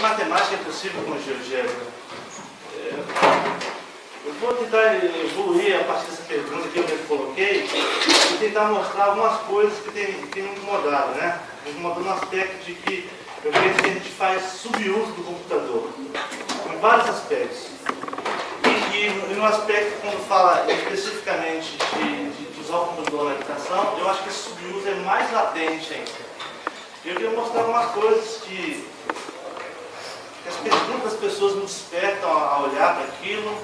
matemática é possível com GeoGebra? Eu vou tentar evoluir a partir dessa pergunta que eu mesmo coloquei e tentar mostrar algumas coisas que tem me incomodado, né? Me incomodou no aspecto de que eu penso que a gente faz subuso do computador, em vários aspectos. E no aspecto, quando fala especificamente de usar o computador na educação, eu acho que esse subuso é mais latente ainda. Eu queria mostrar algumas coisas que as perguntas das pessoas me despertam a olhar para aquilo.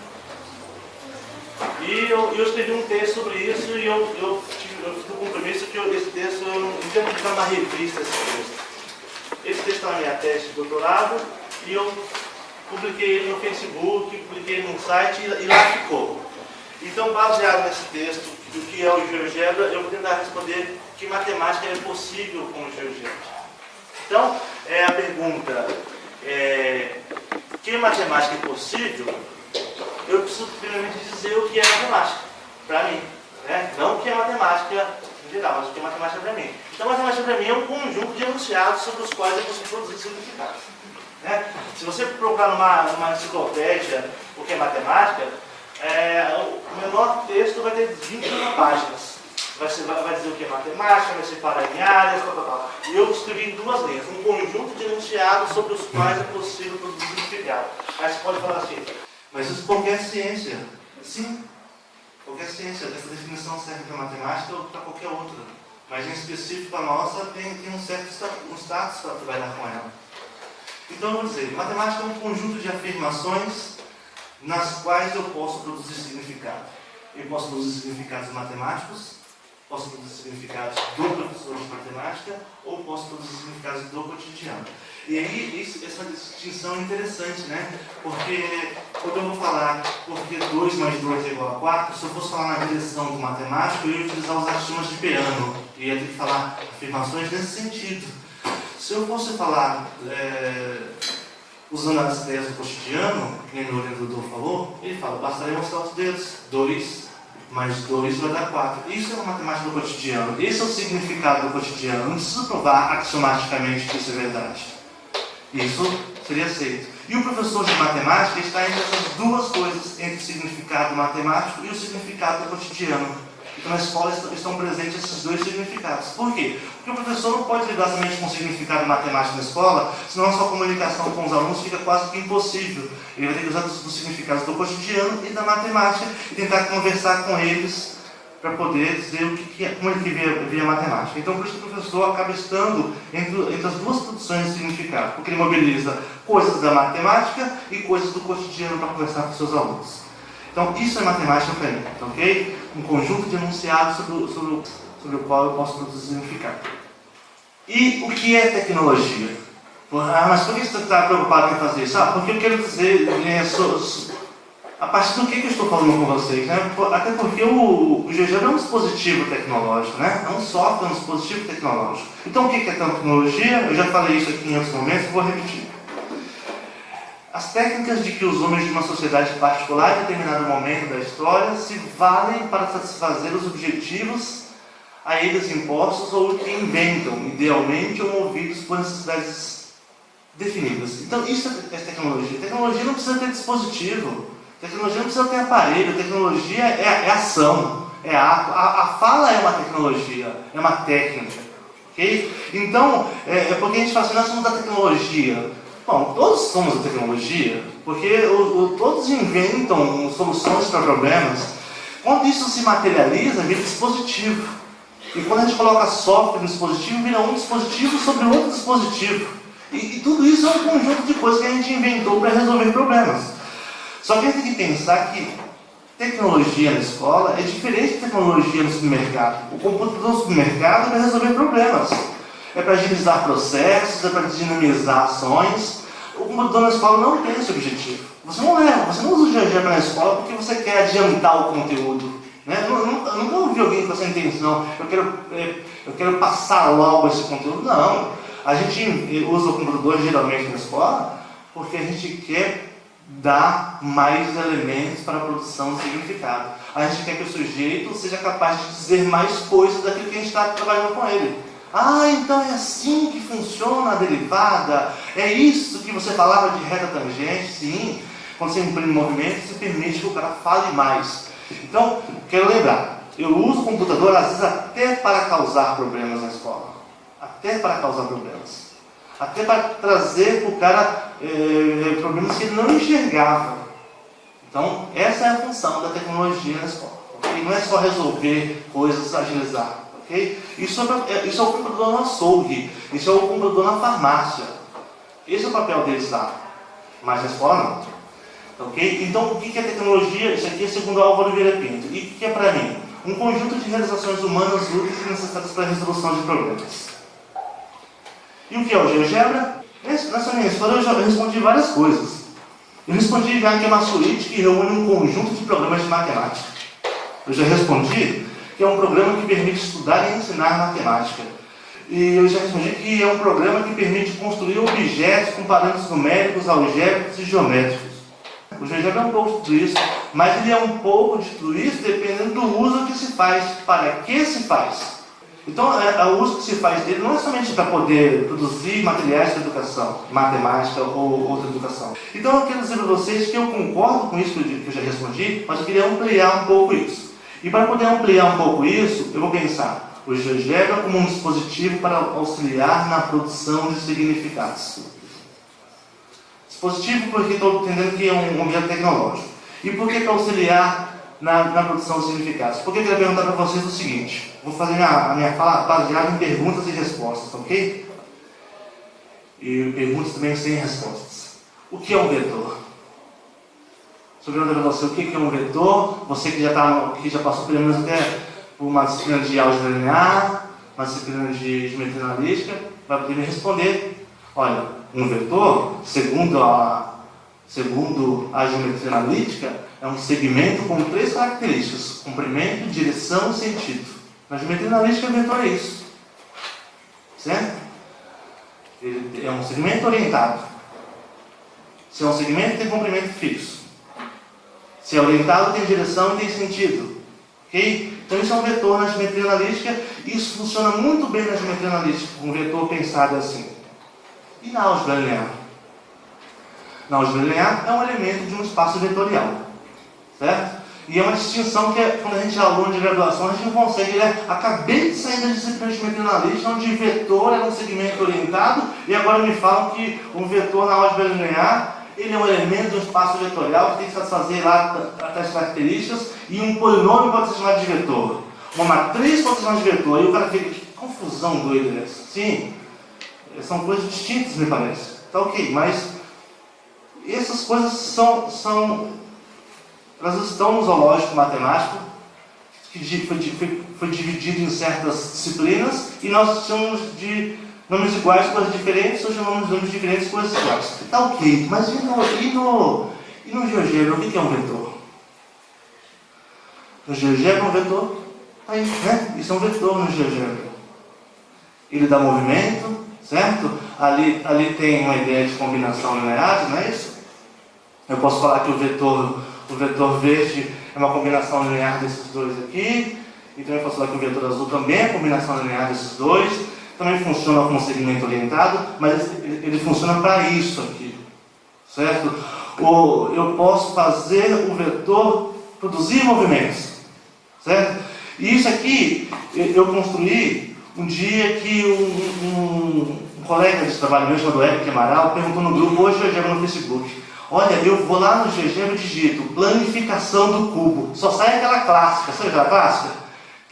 E eu escrevi um texto sobre isso e eu fiz o compromisso que esse texto, eu não tinha publicado na revista esse texto. Esse texto está na minha tese de doutorado e eu publiquei ele no Facebook, publiquei num site e lá ficou. Então, baseado nesse texto, do que é o GeoGebra, eu vou tentar responder que matemática é possível com o GeoGebra. Então, a pergunta que matemática é possível, eu preciso primeiramente dizer o que é matemática, para mim. Né? Não o que é matemática em geral, mas o que é matemática para mim. Então, matemática para mim é um conjunto de enunciados sobre os quais é possível produzir significados. Né? Se você procurar numa enciclopédia o que é matemática, o menor texto vai ter 21 páginas. Vai dizer o que é matemática, vai separar em áreas, tal. E eu escrevi em 2 linhas, um conjunto de enunciados sobre os quais é possível produzir significado. Aí você pode falar assim, mas isso qualquer ciência. Sim, qualquer ciência. Essa definição serve para matemática ou para qualquer outra. Mas em específico a nossa tem um certo status para trabalhar com ela. Então eu vou dizer, matemática é um conjunto de afirmações nas quais eu posso produzir significado. Eu posso produzir significados matemáticos, posso produzir significados do professor de matemática, ou posso produzir significados do cotidiano. E aí, essa distinção é interessante, né? Porque quando eu vou falar porque 2 mais 2 é igual a 4, se eu fosse falar na direção do matemático, eu ia utilizar os axiomas de Peano. E ia ter que falar afirmações nesse sentido. Se eu fosse falar usando as ideias do cotidiano, que nem o orientador falou, ele fala, bastaria mostrar os dedos. 2 mais 2 vai dar 4. Isso é uma matemática do cotidiano. Esse é o significado do cotidiano. Não preciso provar axiomaticamente que isso é verdade. Isso seria aceito. E o professor de matemática está entre essas 2 coisas, entre o significado matemático e o significado do cotidiano. Então, na escola estão presentes esses 2 significados. Por quê? Porque o professor não pode lidar somente com o significado matemático na escola, senão a sua comunicação com os alunos fica quase que impossível. Ele vai ter que usar os significados do cotidiano e da matemática e tentar conversar com eles para poder dizer como ele via a matemática. Então, por isso que o professor acaba estando entre as 2 produções de significado, porque ele mobiliza coisas da matemática e coisas do cotidiano para conversar com seus alunos. Então, isso é matemática para mim, ok? Um conjunto de enunciados sobre o qual eu posso produzir significado. E o que é tecnologia? Mas por que você está preocupado em fazer isso? Porque eu quero dizer, a partir do que eu estou falando com vocês, né? Até porque o GeoGebra é um dispositivo tecnológico, né? É um software, um dispositivo tecnológico. Então, o que é tecnologia? Eu já falei isso aqui em outros momentos, vou repetir. As técnicas de que os homens de uma sociedade particular em determinado momento da história se valem para satisfazer os objetivos a eles impostos ou que inventam, idealmente ou movidos por necessidades definidas. Então, isso é tecnologia. Tecnologia não precisa ter dispositivo, tecnologia não precisa ter aparelho, tecnologia é ação, é ato. A fala é uma tecnologia, é uma técnica. Okay? Então, porque a gente fala assim, nós somos da tecnologia. Bom, todos somos da tecnologia, porque todos inventam soluções para problemas. Quando isso se materializa, vira dispositivo. E quando a gente coloca software no dispositivo, vira um dispositivo sobre outro dispositivo. E tudo isso é um conjunto de coisas que a gente inventou para resolver problemas. Só que a gente tem que pensar que tecnologia na escola é diferente de tecnologia no supermercado. O computador no supermercado é para resolver problemas. É para agilizar processos, é para dinamizar ações. O computador na escola não tem esse objetivo. Você não usa o GeoGebra na escola porque você quer adiantar o conteúdo. Né? Eu nunca ouvi alguém com essa intenção, eu quero passar logo esse conteúdo. Não. A gente usa o computador geralmente na escola porque a gente quer dar mais elementos para a produção de significado. A gente quer que o sujeito seja capaz de dizer mais coisas daquilo que a gente está trabalhando com ele. Ah, então é assim que funciona a derivada? É isso que você falava de reta tangente? Sim. Quando você imprime movimento, você permite que o cara fale mais. Então, quero lembrar, eu uso o computador às vezes até para causar problemas na escola. Até para causar problemas. Até para trazer para o cara problemas que ele não enxergava. Então, essa é a função da tecnologia na escola. Okay? Não é só resolver coisas, agilizar. Okay? Isso é o computador no açougue. Isso é o computador na farmácia. Esse é o papel deles lá. Mas na escola não. Okay? Então, o que é tecnologia? Isso aqui é segundo Álvaro Vieira Pinto. E o que é para mim? Um conjunto de realizações humanas úteis e necessárias para a resolução de problemas. E o que é o GeoGebra? Nessa minha história eu já respondi várias coisas. Eu respondi já que é uma suíte que reúne um conjunto de programas de matemática. Eu já respondi que é um programa que permite estudar e ensinar matemática. E eu já respondi que é um programa que permite construir objetos com parâmetros numéricos, algébricos e geométricos. O GeoGebra é um pouco de tudo isso, mas ele é um pouco de tudo isso dependendo do uso que se faz, para que se faz. Então, o uso que se faz dele não é somente para poder produzir materiais de educação, matemática ou outra educação. Então, eu quero dizer para vocês que eu concordo com isso que eu já respondi, mas eu queria ampliar um pouco isso. E para poder ampliar um pouco isso, eu vou pensar o GeoGebra como um dispositivo para auxiliar na produção de significados. Dispositivo porque estou entendendo que é um objeto tecnológico. E por que auxiliar na produção de significados? Porque eu queria perguntar para vocês o seguinte. Vou fazer a minha fala baseada em perguntas e respostas, ok? E perguntas também sem respostas. O que é um vetor? Estou perguntando para você o que é um vetor. Você que já passou pelo menos até por uma disciplina de álgebra linear, uma disciplina de geometria analítica, vai poder me responder. Olha, um vetor, segundo a geometria analítica, é um segmento com 3 características: comprimento, direção e sentido. Na geometria analítica, o vetor é isso. Certo? Ele é um segmento orientado. Se é um segmento, tem comprimento fixo. Se é orientado, tem direção e tem sentido. Ok? Então isso é um vetor na geometria analítica. Isso funciona muito bem na geometria analítica. Um vetor pensado assim. E na álgebra linear? Na álgebra linear é um elemento de um espaço vetorial. Certo? E é uma distinção que, quando a gente é aluno de graduação, a gente não consegue. Acabei de sair da disciplina de geometria analítica, onde vetor era um segmento orientado, e agora me falam que um vetor na álgebra linear, ele é um elemento de um espaço vetorial que tem que satisfazer lá as características, e um polinômio pode ser chamado de vetor. Uma matriz pode ser chamada de vetor. E o cara fica, que confusão doida é essa? Sim, são coisas distintas, me parece. Tá ok, mas essas coisas elas estão no zoológico matemático, que foi dividido em certas disciplinas, e nós chamamos de nomes iguais, coisas diferentes, ou chamamos de nomes diferentes, coisas iguais. Tá ok, mas e no GeoGebra, o que é um vetor? No GeoGebra, um vetor, tá aí, né? Isso é um vetor no GeoGebra. Ele dá movimento, certo? Ali tem uma ideia de combinação linear, não é isso? Eu posso falar que o vetor verde é uma combinação linear desses dois aqui, e também posso falar que o vetor azul também é combinação linear desses dois, também funciona como segmento orientado, mas ele funciona para isso aqui, certo? Ou eu posso fazer o vetor produzir movimentos, certo? E isso aqui eu construí um dia que um colega de trabalho meu, chamado Eric Amaral, perguntou no grupo, hoje eu GeoGebra no Facebook. Olha, eu vou lá no GeoGebra e digito planificação do cubo. Só sai aquela clássica, sabe aquela clássica?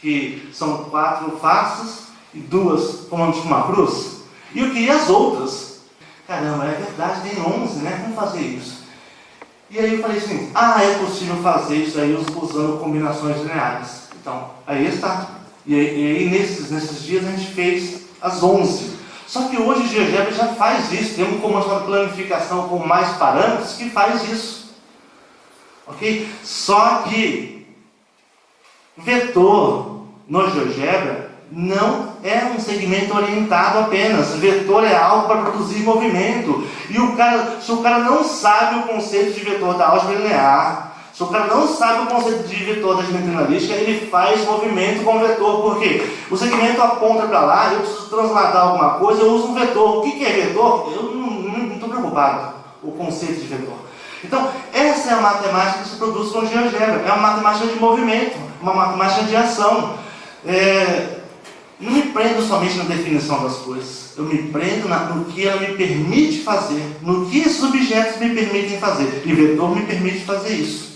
Que são 4 faces e 2 formando tipo uma cruz. E eu queria as outras. Caramba, é verdade, tem 11, né? Vamos fazer isso. E aí eu falei assim, é possível fazer isso aí usando combinações lineares. Então, aí está. E aí nesses dias a gente fez as 11. Só que hoje o GeoGebra já faz isso. Tem um comando chamado planificação com mais parâmetros que faz isso. Ok? Só que vetor no GeoGebra não é um segmento orientado apenas. Vetor é algo para produzir movimento. E se o cara não sabe o conceito de vetor da álgebra linear, Se o cara não sabe o conceito de vetor da geometria analítica, ele faz movimento com vetor. Por quê? O segmento aponta para lá, eu preciso transladar alguma coisa, eu uso um vetor. O que é vetor? Eu não estou preocupado com o conceito de vetor. Então, essa é a matemática que se produz com GeoGebra. É uma matemática de movimento, uma matemática de ação. Não me prendo somente na definição das coisas. Eu me prendo no que ela me permite fazer, no que esses objetos me permitem fazer. E vetor me permite fazer isso.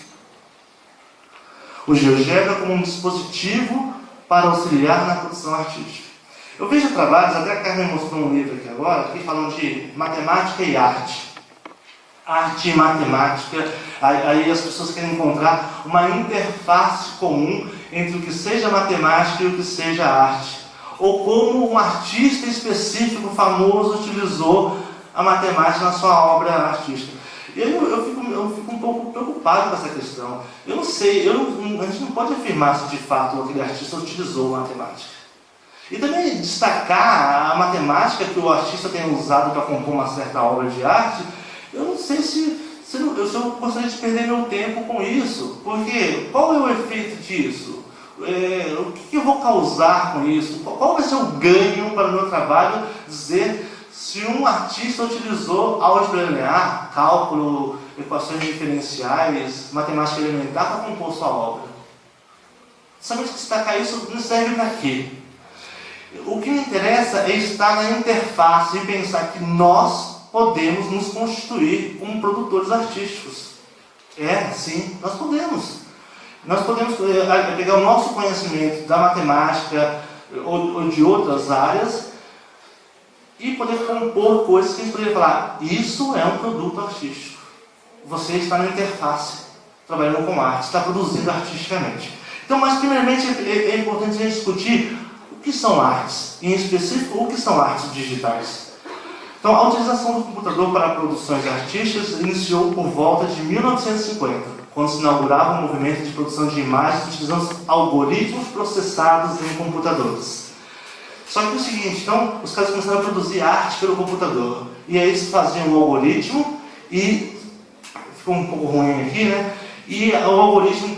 O GeoGebra como um dispositivo para auxiliar na produção artística. Eu vejo trabalhos, até a Carmen mostrou um livro aqui agora, que falam de matemática e arte. Arte e matemática, aí as pessoas querem encontrar uma interface comum entre o que seja matemática e o que seja arte. Ou como um artista específico, famoso, utilizou a matemática na sua obra artística. Eu fico um pouco preocupado com essa questão. Eu não sei, a gente não pode afirmar se de fato aquele artista utilizou a matemática. E também destacar a matemática que o artista tem usado para compor uma certa obra de arte, eu não sei se eu gostaria de perder meu tempo com isso. Porque qual é o efeito disso? O que eu vou causar com isso? Qual vai ser o ganho para o meu trabalho dizer se um artista utilizou álgebra linear, cálculo, equações diferenciais, matemática elementar para compor sua obra? Somente destacar isso não serve para quê? O que me interessa é estar na interface e pensar que nós podemos nos constituir como produtores artísticos. Sim, nós podemos. Nós podemos pegar o nosso conhecimento da matemática ou de outras áreas e poder compor coisas que a gente poderia falar, isso é um produto artístico. Você está na interface, trabalhando com arte, está produzindo artisticamente. Então, mas primeiramente é importante a gente discutir o que são artes, em específico, o que são artes digitais. Então, a utilização do computador para produções artísticas iniciou por volta de 1950, quando se inaugurava o movimento de produção de imagens utilizando algoritmos processados em computadores. Só que é o seguinte, então, os caras começaram a produzir arte pelo computador. E aí eles faziam um algoritmo e... ficou um pouco ruim aqui, né? E o algoritmo,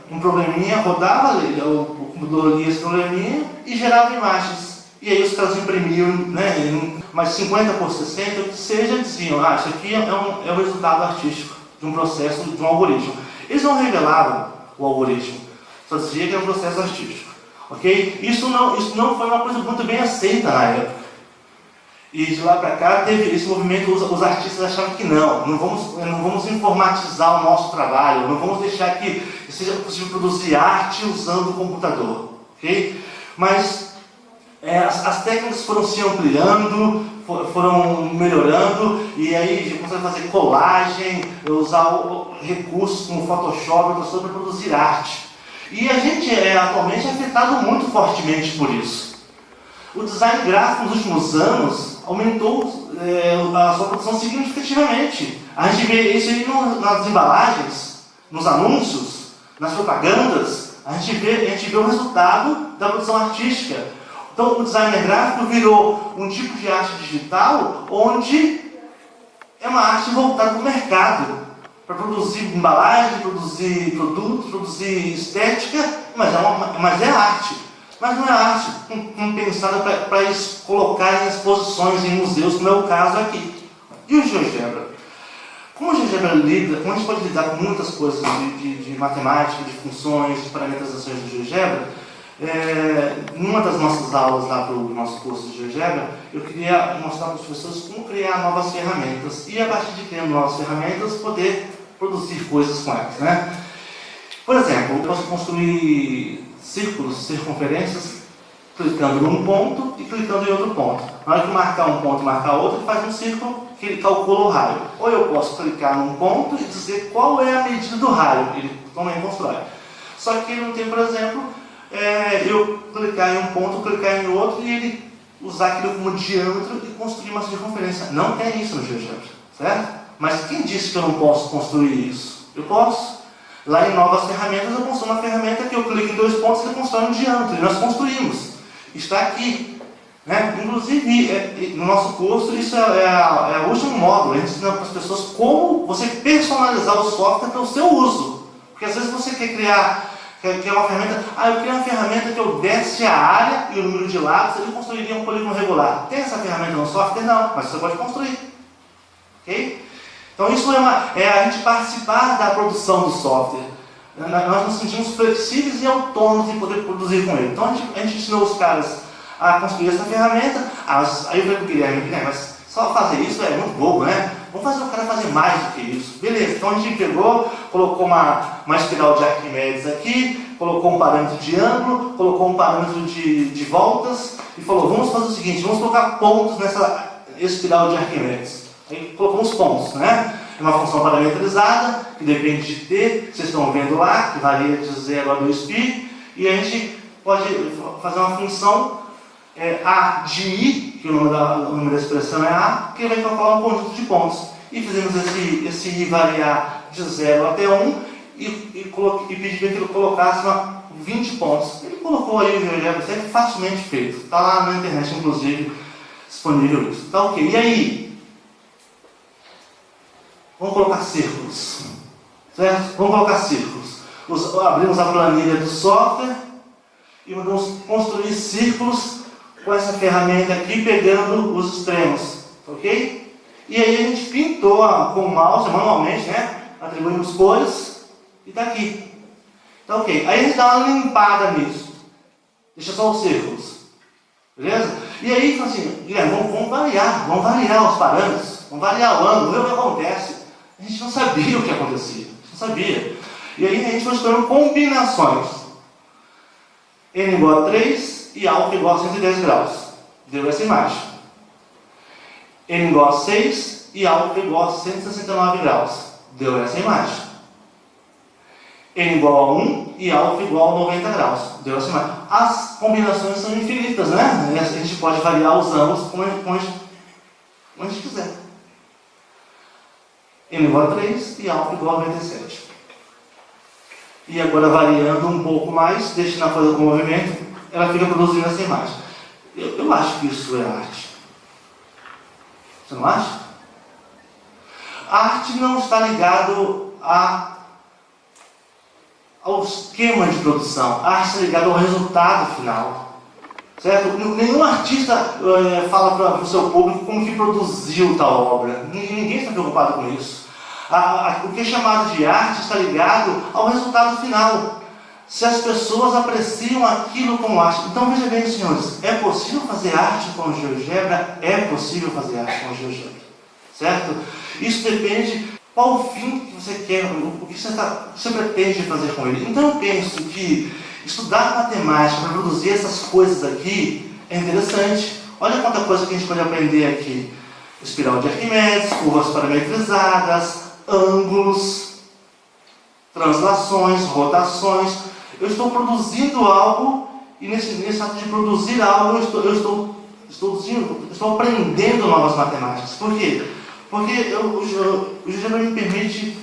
um probleminha, rodava, o computador lia esse probleminha e gerava imagens. E aí os caras imprimiam, né, mais 50 por 60, o que seja, diziam, isso aqui é o resultado artístico de um processo, de um algoritmo. Eles não revelavam o algoritmo, só dizia que é um processo artístico. Okay? Isso não foi uma coisa muito bem aceita na época. E de lá para cá teve esse movimento, os artistas achavam que não vamos informatizar o nosso trabalho, não vamos deixar que seja possível produzir arte usando o computador. Okay? Mas as técnicas foram se ampliando, foram melhorando, e aí já começaram a fazer colagem, usar recursos como Photoshop para produzir arte. E a gente atualmente é afetado muito fortemente por isso. O design gráfico nos últimos anos aumentou a sua produção significativamente. A gente vê isso aí nas embalagens, nos anúncios, nas propagandas. A gente vê o resultado da produção artística. Então o design gráfico virou um tipo de arte digital onde é uma arte voltada para o mercado. Para produzir embalagem, produzir produtos, produzir estética, mas é arte. Mas não é arte pensada para colocar em exposições, em museus, como é o caso aqui. E o GeoGebra? Como o GeoGebra lida, como a gente pode lidar com muitas coisas de matemática, de funções, de parametrizações do GeoGebra, numa das nossas aulas lá para o nosso curso de GeoGebra, eu queria mostrar para os professores como criar novas ferramentas e, a partir de criando novas ferramentas, poder produzir coisas com elas, né? Por exemplo, eu posso construir círculos, circunferências, clicando num ponto e clicando em outro ponto. Na hora que marcar um ponto e marcar outro, ele faz um círculo que ele calcula o raio. Ou eu posso clicar num ponto e dizer qual é a medida do raio, ele também constrói. Só que ele não tem, por exemplo, eu clicar em um ponto, clicar em outro e ele usar aquilo como diâmetro e construir uma circunferência. Não tem isso no GeoGebra, certo? Mas quem disse que eu não posso construir isso? Eu posso. Lá em novas ferramentas, eu construo uma ferramenta que eu clico em 2 pontos e ele constrói um diâmetro. E nós construímos. Está aqui. Né? Inclusive, no nosso curso, isso é o último módulo. A gente ensina para as pessoas como você personalizar o software para o seu uso. Porque às vezes você quer criar uma ferramenta, eu queria uma ferramenta que eu desse a área e o número de lados, ele construiria um polígono regular. Tem essa ferramenta no software? Não, mas você pode construir. Ok? Então isso é a gente participar da produção do software. Nós nos sentimos flexíveis e autônomos em poder produzir com ele. Então a gente ensinou os caras a construir essa ferramenta. Aí eu falei para o Guilherme, mas só fazer isso é muito bobo, né? Vamos fazer o cara fazer mais do que isso. Beleza, então a gente pegou, colocou uma espiral de Arquimedes aqui, colocou um parâmetro de ângulo, colocou um parâmetro de voltas e falou, vamos fazer o seguinte, vamos colocar pontos nessa espiral de Arquimedes. Aí colocamos pontos, né? É uma função parametrizada, que depende de t, vocês estão vendo lá, que varia de 0 a 2π, e a gente pode fazer uma função a de i, que o nome da expressão é a, que vai calcular um conjunto de pontos. E fizemos esse i variar de 0 até 1 e pedimos que ele colocasse 20 pontos. Ele colocou aí o GeoGebra facilmente feito. Está lá na internet, inclusive, disponível isso. Tá ok. E aí? Vamos colocar círculos. Certo? Vamos colocar círculos. Abrimos a planilha do software e vamos construir círculos com essa ferramenta aqui, pegando os extremos. Ok? E aí a gente pintou com o mouse, manualmente, né? Atribuímos cores e está aqui. Tá ok. Aí a gente dá uma limpada nisso. Deixa só os círculos. Beleza? E aí, assim, Guilherme, vamos variar os parâmetros, vamos variar o ângulo, ver o que acontece. A gente não sabia o que acontecia. A gente não sabia. E aí a gente foi escolhendo combinações. N igual a 3 e alfa igual a 110 graus. Deu essa imagem. N igual a 6 e alfa igual a 169 graus. Deu essa imagem. N igual a 1 e alfa igual a 90 graus. Deu essa imagem. As combinações são infinitas, né? A gente pode variar os ângulos como a gente quiser. N igual a 3 e alfa igual a 97. E agora variando um pouco mais, deixando a coisa com movimento, ela fica produzindo essa imagem. Eu acho que isso é arte. Você não acha? A arte não está ligado ao esquema de produção. A arte está ligada ao resultado final. Certo? Nenhum artista fala para o seu público como que produziu tal obra. Ninguém está preocupado com isso. O que é chamado de arte está ligado ao resultado final. Se as pessoas apreciam aquilo como arte. Então veja bem, senhores, é possível fazer arte com o GeoGebra? É possível fazer arte com o GeoGebra. Certo? Isso depende qual o fim que você quer, o que você pretende fazer com ele. Então eu penso que estudar matemática para produzir essas coisas aqui é interessante. Olha quanta coisa que a gente pode aprender aqui. Espiral de Arquimedes, curvas parametrizadas, ângulos, translações, rotações. Eu estou produzindo algo e nesse ato de produzir algo eu estou aprendendo novas matemáticas. Por quê? Porque o GeoGebra me permite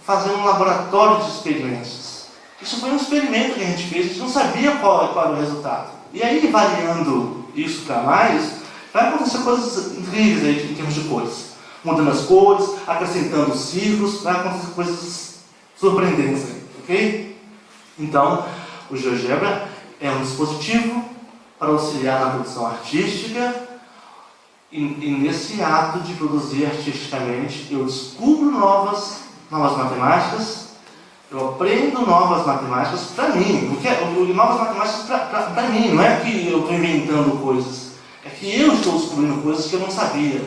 fazer um laboratório de experiências. Isso foi um experimento que a gente fez, a gente não sabia qual era o resultado. E aí, variando isso para mais, vai acontecer coisas incríveis aí em termos de cores. Mudando as cores, acrescentando círculos, vai acontecer coisas surpreendentes aí, ok? Então, o GeoGebra é um dispositivo para auxiliar na produção artística e nesse ato de produzir artisticamente, eu descubro novas matemáticas, eu aprendo novas matemáticas para mim, porque novas matemáticas para mim, não é que eu estou inventando coisas, é que eu estou descobrindo coisas que eu não sabia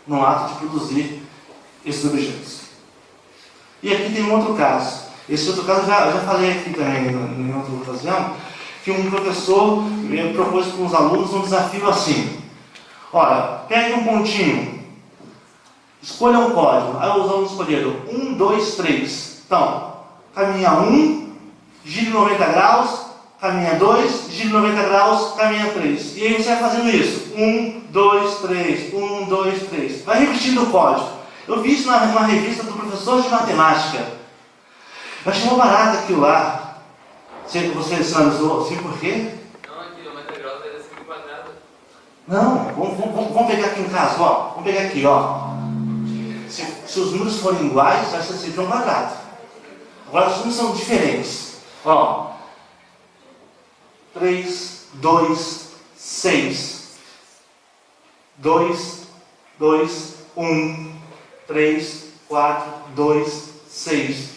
no ato de produzir esses objetos. E aqui tem um outro caso. Esse outro caso eu já falei aqui também em outra ocasião, que um professor me propôs para os alunos um desafio assim. Olha, pegue um pontinho, escolha um código. Aí os alunos escolheram 1, 2, 3. Então, caminha 1, gire 90 graus, caminha 2, gire 90 graus, caminha 3. E aí você vai fazendo isso. 1, 2, 3, 1, 2, 3. Vai repetindo o código. Eu vi isso numa revista do professor de matemática. Eu achei uma barata aquilo lá. Você sinalizou assim por quê? Não, aqui 90 graus vai dar 5 quadrado. Não, vamos pegar aqui em casa, ó. Vamos pegar aqui, ó. Se os números forem iguais, vai ser sempre um quadrado. Agora, os números são diferentes. Ó, 3, 2, 6. 2, 2, 1, 3, 4, 2, 6. Está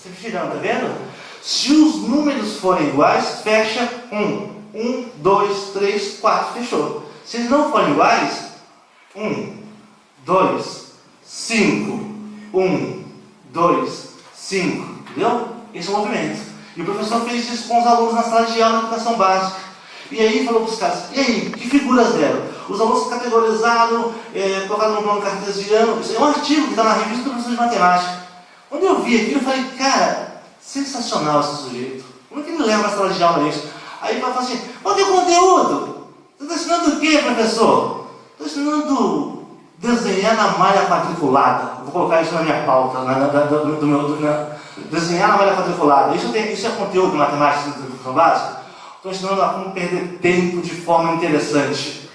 sempre girando, tá vendo? Se os números forem iguais, fecha 1. 1, 2, 3, 4, fechou. Se eles não forem iguais, 1, 2, 5, 1, 2, 5. Entendeu? Esse é o movimento. E o professor fez isso com os alunos na sala de aula de educação básica. E aí falou para os caras, e aí, que figuras deram? Os alunos categorizaram, colocaram no plano cartesiano. Isso é um artigo que está na revista do professor de matemática. Quando eu vi aquilo, eu falei, cara, sensacional esse sujeito. Como é que ele leva na sala de aula isso? Aí ele fala assim, qual que é o conteúdo? Você está ensinando o quê, professor? Estou ensinando desenhar na malha quadriculada. Vou colocar isso na minha pauta, desenhar na malha quadriculada. Isso é conteúdo de matemática de educação básica? Estou ensinando a como perder tempo de forma interessante.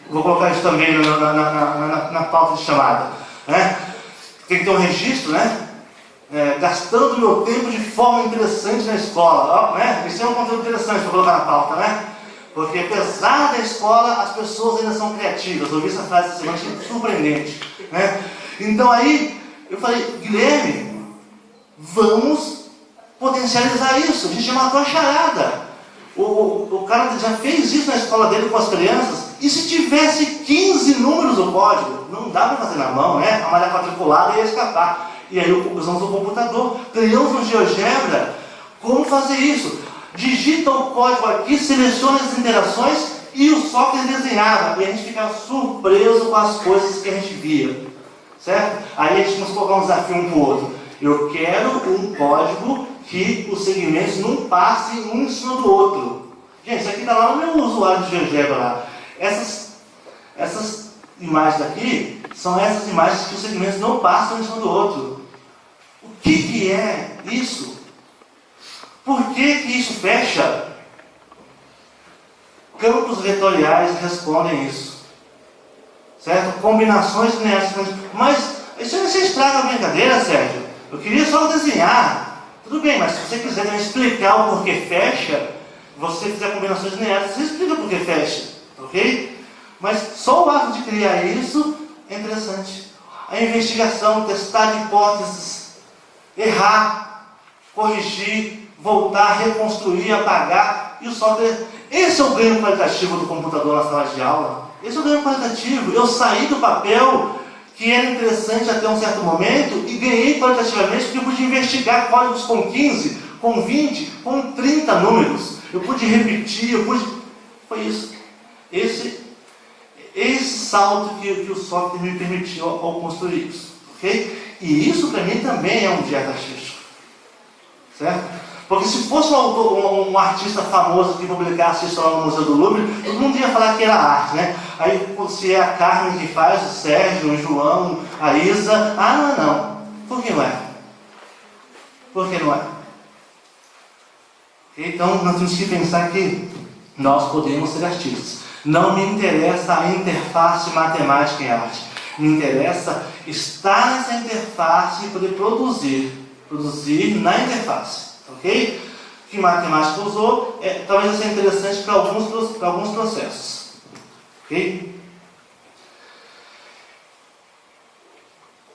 Vou colocar isso também na pauta de chamada. Né? Tem que ter um registro, né? Gastando meu tempo de forma interessante na escola. Ó, né? Isso é um conteúdo interessante para colocar na pauta, né? Porque apesar da escola, as pessoas ainda são criativas. Eu ouvi essa frase essa semana, achei surpreendente. Né? Então aí, eu falei, Guilherme, vamos potencializar isso. A gente já matou a charada. O cara já fez isso na escola dele com as crianças. E se tivesse 15 números no código? Não dá para fazer na mão, né? A malha quadriculada ia escapar. E aí usamos o computador. Criamos no GeoGebra como fazer isso. Digita o código aqui, seleciona as interações e o software desenhava. E a gente ficava surpreso com as coisas que a gente via. Certo? Aí a gente começou a colocar um desafio um para o outro. Eu quero um código que os segmentos não passem um em cima do outro. Gente, isso aqui está lá no meu usuário de GeoGebra lá. Essas imagens daqui são essas imagens que os segmentos não passam um em cima do outro. O que é isso? Por que isso fecha? Campos vetoriais respondem isso. Certo? Combinações lineares. Mas isso não se estraga a brincadeira, Sérgio. Eu queria só desenhar. Tudo bem, mas se você quiser me explicar o porquê fecha, você fizer combinações lineares, você explica o porquê fecha. Ok? Mas só o ato de criar isso é interessante. A investigação, testar hipóteses, errar, corrigir, voltar, reconstruir, apagar, e o software. Esse é o ganho qualitativo do computador na sala de aula. Esse é o ganho qualitativo. Eu saí do papel que era interessante até um certo momento e ganhei qualitativamente porque eu pude investigar códigos com 15, com 20, com 30 números. Eu pude repetir, Foi isso. Esse salto que o software me permitiu ao construir isso. Ok? E isso para mim também é um objeto artístico. Certo? Porque se fosse um artista famoso que publicasse isso lá no Museu do Louvre, todo mundo ia falar que era arte, né? Aí se é a Carmen que faz, o Sérgio, o João, a Isa, não. Por que não é? Por que não é? Então nós temos que pensar que nós podemos ser artistas. Não me interessa a interface matemática em arte. Me interessa estar nessa interface e poder produzir na interface. Ok? Que matemática usou, talvez seja interessante para alguns processos. Ok?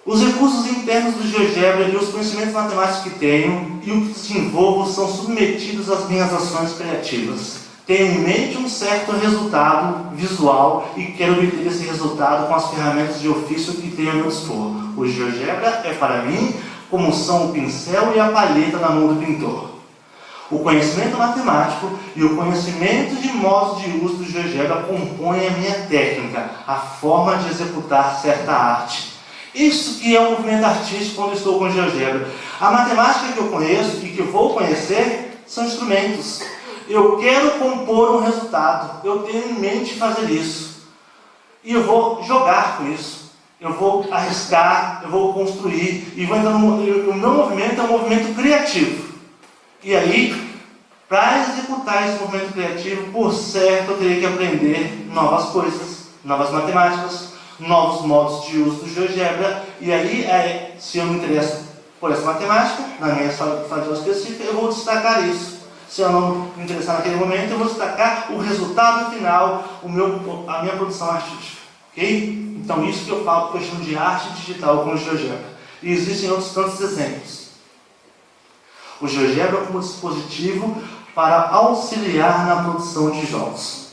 Os recursos internos do GeoGebra e os conhecimentos matemáticos que tenho e o que desenvolvo são submetidos às minhas ações criativas. Tenho em mente um certo resultado visual e quero obter esse resultado com as ferramentas de ofício que tenho a meu dispor. O GeoGebra é para mim como são o pincel e a palheta na mão do pintor. O conhecimento matemático e o conhecimento de modos de uso do GeoGebra compõem a minha técnica, a forma de executar certa arte. Isso que é o movimento artístico quando estou com o GeoGebra. A matemática que eu conheço e que vou conhecer são instrumentos. Eu quero compor um resultado, eu tenho em mente fazer isso. E eu vou jogar com isso. Eu vou arriscar, eu vou construir, e vou entrar o meu movimento é um movimento criativo. E aí, para executar esse movimento criativo, por certo, eu teria que aprender novas coisas, novas matemáticas, novos modos de uso do GeoGebra, e aí, se eu me interesso por essa matemática, na minha sala de aula específica, eu vou destacar isso. Se eu não me interessar naquele momento, eu vou destacar o resultado final, a minha produção artística. Ok? Então, isso que eu falo, que eu chamo de arte digital com o GeoGebra. E existem outros tantos exemplos. O GeoGebra como dispositivo para auxiliar na produção de jogos.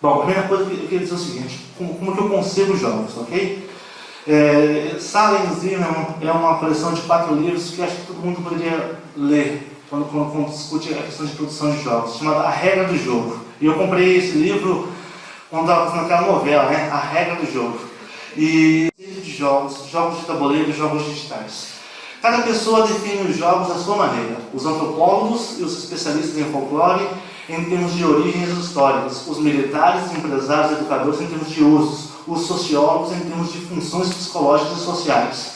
Bom, a primeira coisa que eu queria dizer é o seguinte: como que eu concebo jogos, ok? Salem Zimmermann é uma coleção de 4 livros que acho que todo mundo poderia ler quando discute a questão de produção de jogos, chamada A Regra do Jogo. E eu comprei esse livro quando estava fazendo aquela novela, né? A Regra do Jogo. E de jogos de tabuleiro, jogos digitais. Cada pessoa define os jogos à sua maneira. Os antropólogos e os especialistas em folclore em termos de origens históricas, os militares, empresários, educadores em termos de usos, os sociólogos em termos de funções psicológicas e sociais.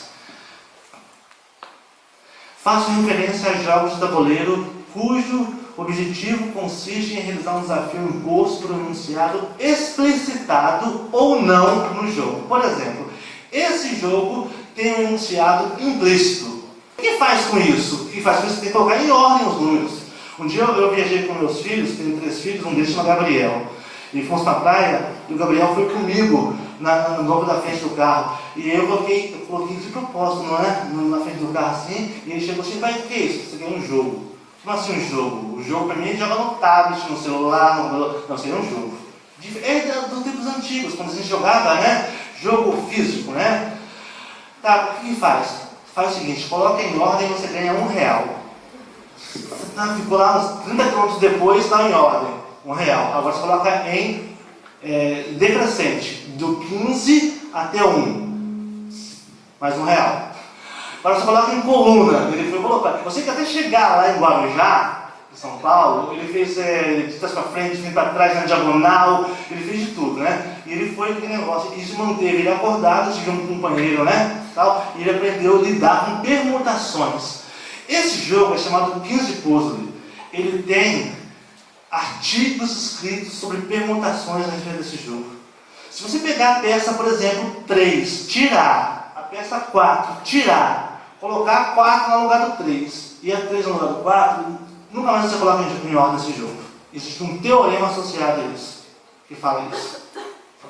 Faço referência a jogos de tabuleiro cujo objetivo consiste em realizar um desafio imposto por um enunciado explicitado ou não no jogo. Por exemplo, esse jogo tem um enunciado implícito. O que faz com isso? O que faz com isso? Tem que colocar em ordem os números. Um dia eu viajei com meus filhos, tenho 3 filhos, um deles chama Gabriel. E fomos para a praia e o Gabriel foi comigo no banco da frente do carro. E eu coloquei de propósito, não é? Na frente do carro assim, e ele chegou assim: pai, o que é isso? Isso aqui é um jogo. Como assim um jogo? O jogo para mim ele joga no tablet, no celular, não, seria um jogo. É dos tempos antigos, quando a gente jogava, né? Jogo físico, né? Tá, o que faz? Faz o seguinte: coloca em ordem e você ganha R$1. Ficou lá uns 30 km depois, está em ordem, R$1. Agora você coloca em decrescente, do 15 até 1, mais R$1. Agora você coloca em coluna, ele foi colocar. Você que até chegar lá em Guarujá, em São Paulo, ele fez de trás para frente, de para trás, na diagonal, ele fez de tudo, né? E ele foi aquele negócio, e isso manteve ele acordado, tinha um companheiro, né? Tal, e ele aprendeu a lidar com permutações. Esse jogo é chamado 15 Puzzle. Ele tem artigos escritos sobre permutações a respeito desse jogo. Se você pegar a peça, por exemplo, 3, tirar, a peça 4, tirar, colocar a 4 no lugar do 3 e a 3 no lugar do 4, nunca mais você coloca em ordem esse jogo. Existe um teorema associado a isso, que fala isso.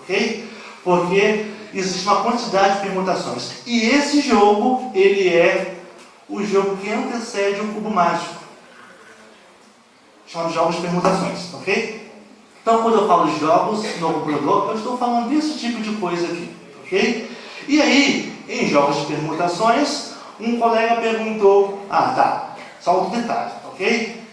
Ok? Porque existe uma quantidade de permutações. E esse jogo, ele é o jogo que antecede o cubo mágico, chamado jogos de permutações, ok? Então, quando eu falo de jogos no computador, eu estou falando desse tipo de coisa aqui, ok? E aí, em jogos de permutações, um colega perguntou, só outro detalhe, ok?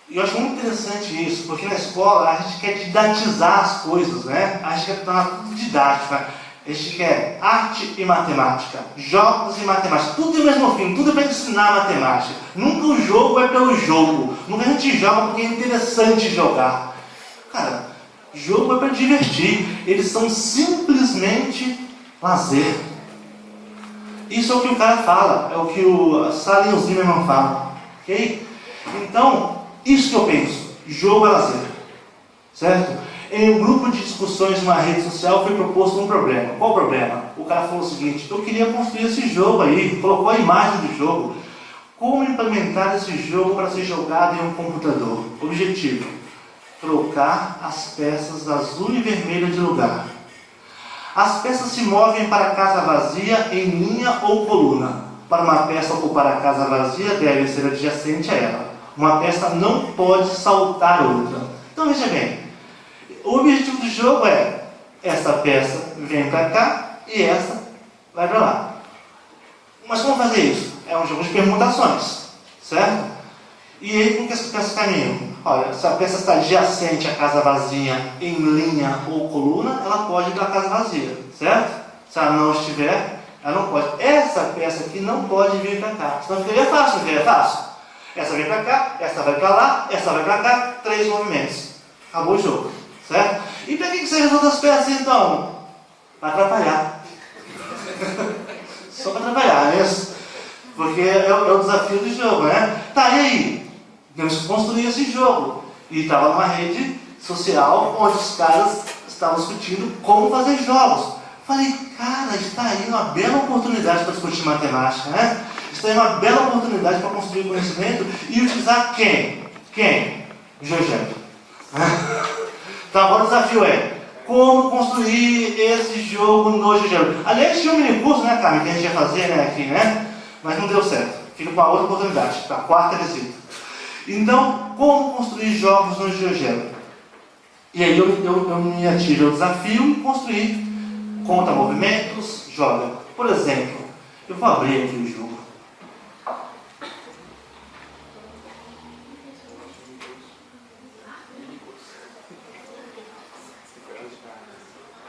E eu acho muito interessante isso, porque na escola a gente quer didatizar as coisas, né? A gente quer tornar tudo didático, né? A gente quer arte e matemática, jogos e matemática, tudo tem o mesmo fim, tudo é para ensinar matemática. Nunca o jogo é pelo jogo, nunca a gente joga porque é interessante jogar. Cara, jogo é para divertir, eles são simplesmente lazer. Isso é o que o cara fala, é o que o Salem Zimmermann fala, ok? Então, isso que eu penso, jogo é lazer, certo? Em um grupo de discussões numa rede social foi proposto um problema. Qual o problema? O cara falou o seguinte: eu queria construir esse jogo aí, colocou a imagem do jogo. Como implementar esse jogo para ser jogado em um computador? Objetivo: trocar as peças azul e vermelha de lugar. As peças se movem para a casa vazia em linha ou coluna. Para uma peça ocupar a casa vazia, deve ser adjacente a ela. Uma peça não pode saltar outra. Então veja bem, o objetivo do jogo é: essa peça vem para cá e essa vai para lá. Mas como fazer isso? É um jogo de permutações, certo? E aí como que as peças caminham? Olha, se a peça está adjacente à casa vazia em linha ou coluna, ela pode ir para a casa vazia, certo? Se ela não estiver, ela não pode. Essa peça aqui não pode vir para cá. Senão ficaria fácil, não ficaria fácil? Essa vem para cá, essa vai para lá, essa vai para cá, 3 movimentos. Acabou o jogo. Certo? E para que servem as outras peças então? Para atrapalhar. Só para atrapalhar, é isso? Porque é o desafio do jogo, né? Tá, e aí? Temos que construir esse jogo. E estava numa rede social onde os caras estavam discutindo como fazer jogos. Falei, cara, está aí uma bela oportunidade para discutir matemática, né? Está aí uma bela oportunidade para construir conhecimento e utilizar quem? Quem? GeoGebra. Então agora o desafio é como construir esse jogo no GeoGebra. Aliás, tinha um mini curso, né, Carmen, que a gente ia fazer, né, aqui, né? Mas não deu certo. Fica para outra oportunidade, para a quarta visita. Então, como construir jogos no GeoGebra? E aí eu me ative ao desafio e construir. Conta movimentos, joga. Por exemplo, eu vou abrir aqui o jogo.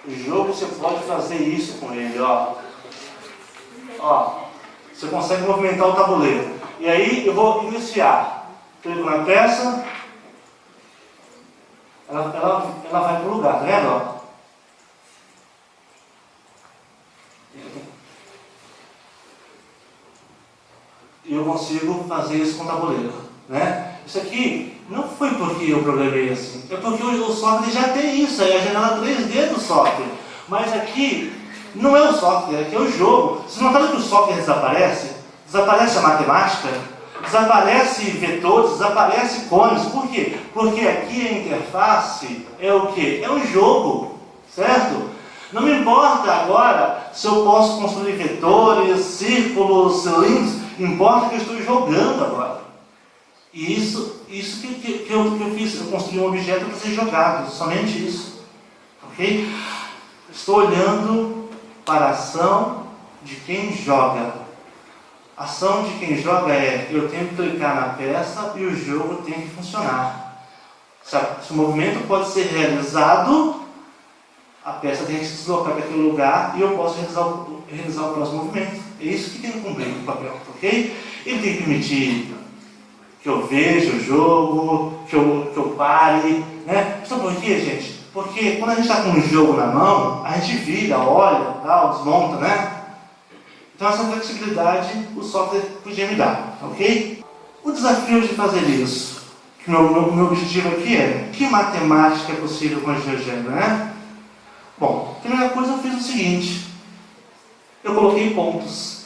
O jogo você pode fazer isso com ele, ó. Ó, você consegue movimentar o tabuleiro. E aí eu vou iniciar. Clico na peça. Ela vai para o lugar, tá vendo? Ó? E eu consigo fazer isso com o tabuleiro, né? Isso aqui não foi porque eu programei assim, é porque o software já tem isso, é a janela 3D do software. Mas aqui não é o software, aqui é o jogo. Você não está que o software desaparece? Desaparece a matemática, desaparece vetores, desaparece cones. Por quê? Porque aqui a interface é o quê? É um jogo, certo? Não me importa agora se eu posso construir vetores, círculos, cilindros, importa que eu estou jogando agora. E isso que eu fiz, eu construí um objeto para ser jogado, somente isso. Ok? Estou olhando para a ação de quem joga. A ação de quem joga é, eu tenho que clicar na peça e o jogo tem que funcionar. Se o movimento pode ser realizado, a peça tem que se deslocar para aquele lugar e eu posso realizar o próximo movimento. É isso que tem que cumprir o papel, ok? Ele tem que permitir que eu veja o jogo, que eu pare, né? Sabe por quê, gente? Porque quando a gente está com um jogo na mão, a gente vira, olha, tal, desmonta, né? Então essa flexibilidade o software podia me dar, ok? O desafio de fazer isso, que meu objetivo aqui é, que matemática é possível com a GeoGebra, né? Bom, a primeira coisa eu fiz o seguinte, eu coloquei pontos.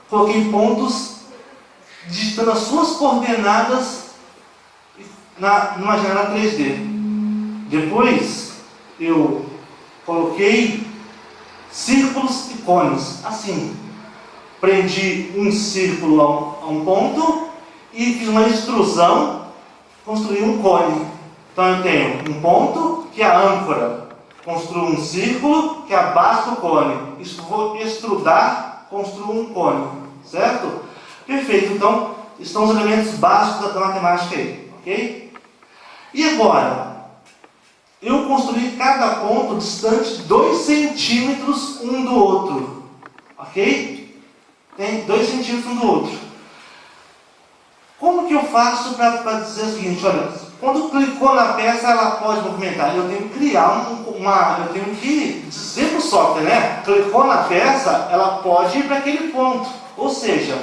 Coloquei pontos digitando as suas coordenadas numa janela 3D. Depois eu coloquei círculos e cones, assim. Prendi um círculo a um ponto e fiz uma extrusão, construí um cone. Então eu tenho um ponto que é a âncora, construo um círculo que é a base do cone. Vou extrudar, construo um cone, certo? Perfeito, então estão os elementos básicos da matemática aí, ok? E agora, eu construí cada ponto distante 2 centímetros um do outro, ok? Tem 2 centímetros um do outro. Como que eu faço para dizer o seguinte, olha, quando clicou na peça ela pode movimentar? Eu tenho que criar eu tenho que dizer para o software, né? Clicou na peça, ela pode ir para aquele ponto. Ou seja,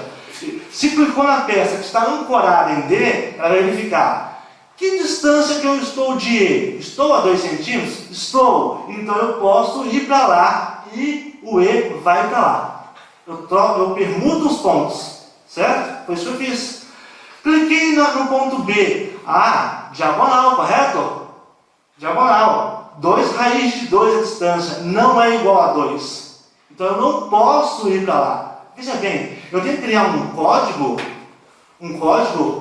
se clicou na peça que está ancorada em D, ela vai verificar que distância que eu estou de E. Estou a 2 centímetros? Estou. Então eu posso ir para lá e o E vai para lá. Eu permuto os pontos, certo? Foi isso que eu fiz. Cliquei no ponto B. Ah, diagonal, correto? Diagonal. 2 raiz de 2 a distância. Não é igual a 2. Então eu não posso ir para lá. Veja bem, eu tenho que criar um código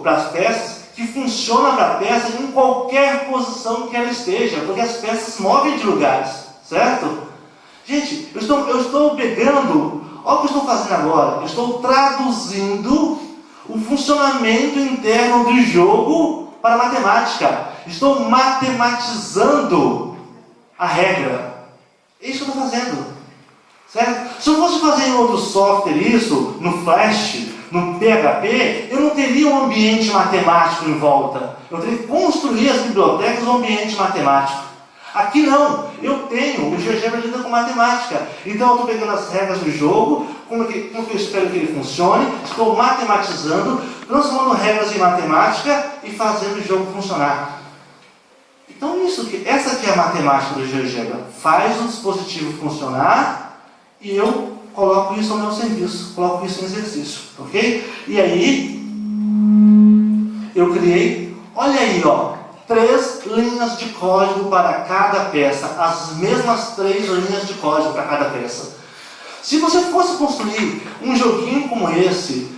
para as peças que funciona para a peça em qualquer posição que ela esteja, porque as peças movem de lugares, certo? Gente, eu estou pegando, olha o que eu estou fazendo agora, eu estou traduzindo o funcionamento interno do jogo para a matemática. Estou matematizando a regra. É isso que eu estou fazendo. Certo? Se eu fosse fazer em outro software isso, no Flash, no PHP, eu não teria um ambiente matemático em volta. Eu teria que construir as bibliotecas no ambiente matemático. Aqui não, eu tenho, o GeoGebra lida com matemática. Então eu estou pegando as regras do jogo, como que eu espero que ele funcione, estou matematizando, transformando regras em matemática e fazendo o jogo funcionar. Então essa aqui é a matemática do GeoGebra. Faz o dispositivo funcionar e eu coloco isso ao meu serviço, coloco isso em exercício, ok? E aí, eu criei, olha aí, ó, 3 linhas de código para cada peça, as mesmas 3 linhas de código para cada peça. Se você fosse construir um joguinho como esse,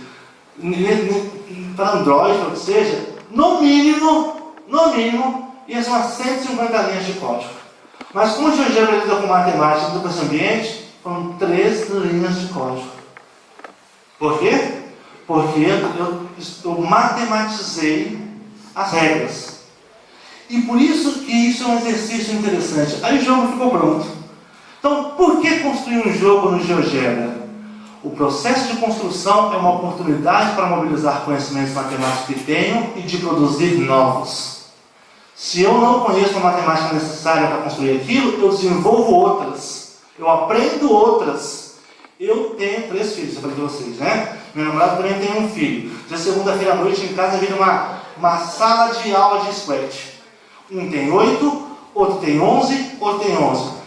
para Android, ou que seja, no mínimo, ia ser umas 150 linhas de código. Mas como o GeoGebra lida com matemática e com esse ambiente, foram 3 linhas de código. Por quê? Porque eu matematizei as regras. E por isso que isso é um exercício interessante. Aí o jogo ficou pronto. Então, por que construir um jogo no GeoGebra? O processo de construção é uma oportunidade para mobilizar conhecimentos matemáticos que tenho e de produzir novos. Se eu não conheço a matemática necessária para construir aquilo, eu desenvolvo outras. Eu aprendo outras. Eu tenho 3 filhos, eu falei para vocês, né? Meu namorado também tem um filho. De segunda-feira à noite em casa vira uma sala de aula de squash. Um tem 8, outro tem 11, outro tem 11.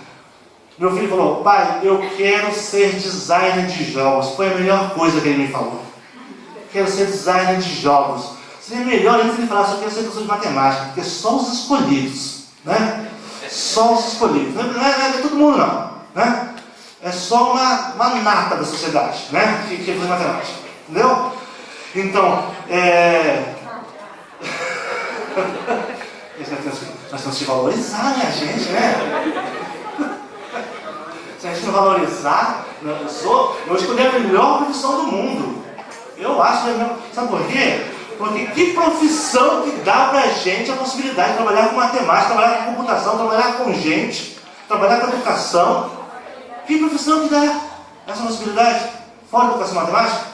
Meu filho falou: pai, eu quero ser designer de jogos. Foi a melhor coisa que ele me falou. Quero ser designer de jogos. Seria melhor antes ele falasse: eu quero ser professor de matemática, porque só os escolhidos, né? Só os escolhidos. Não é todo mundo não, né? É só uma nata da sociedade, né? Que faz matemática, entendeu? Então, nós temos que valorizar, né, a gente, né? Se a gente não valorizar, eu escolhi a melhor profissão do mundo. Eu acho que é melhor. Sabe por quê? Porque que profissão que dá pra gente a possibilidade de trabalhar com matemática, trabalhar com computação, trabalhar com gente, trabalhar com educação. Que profissão que dá essa possibilidade? Fora da educação matemática?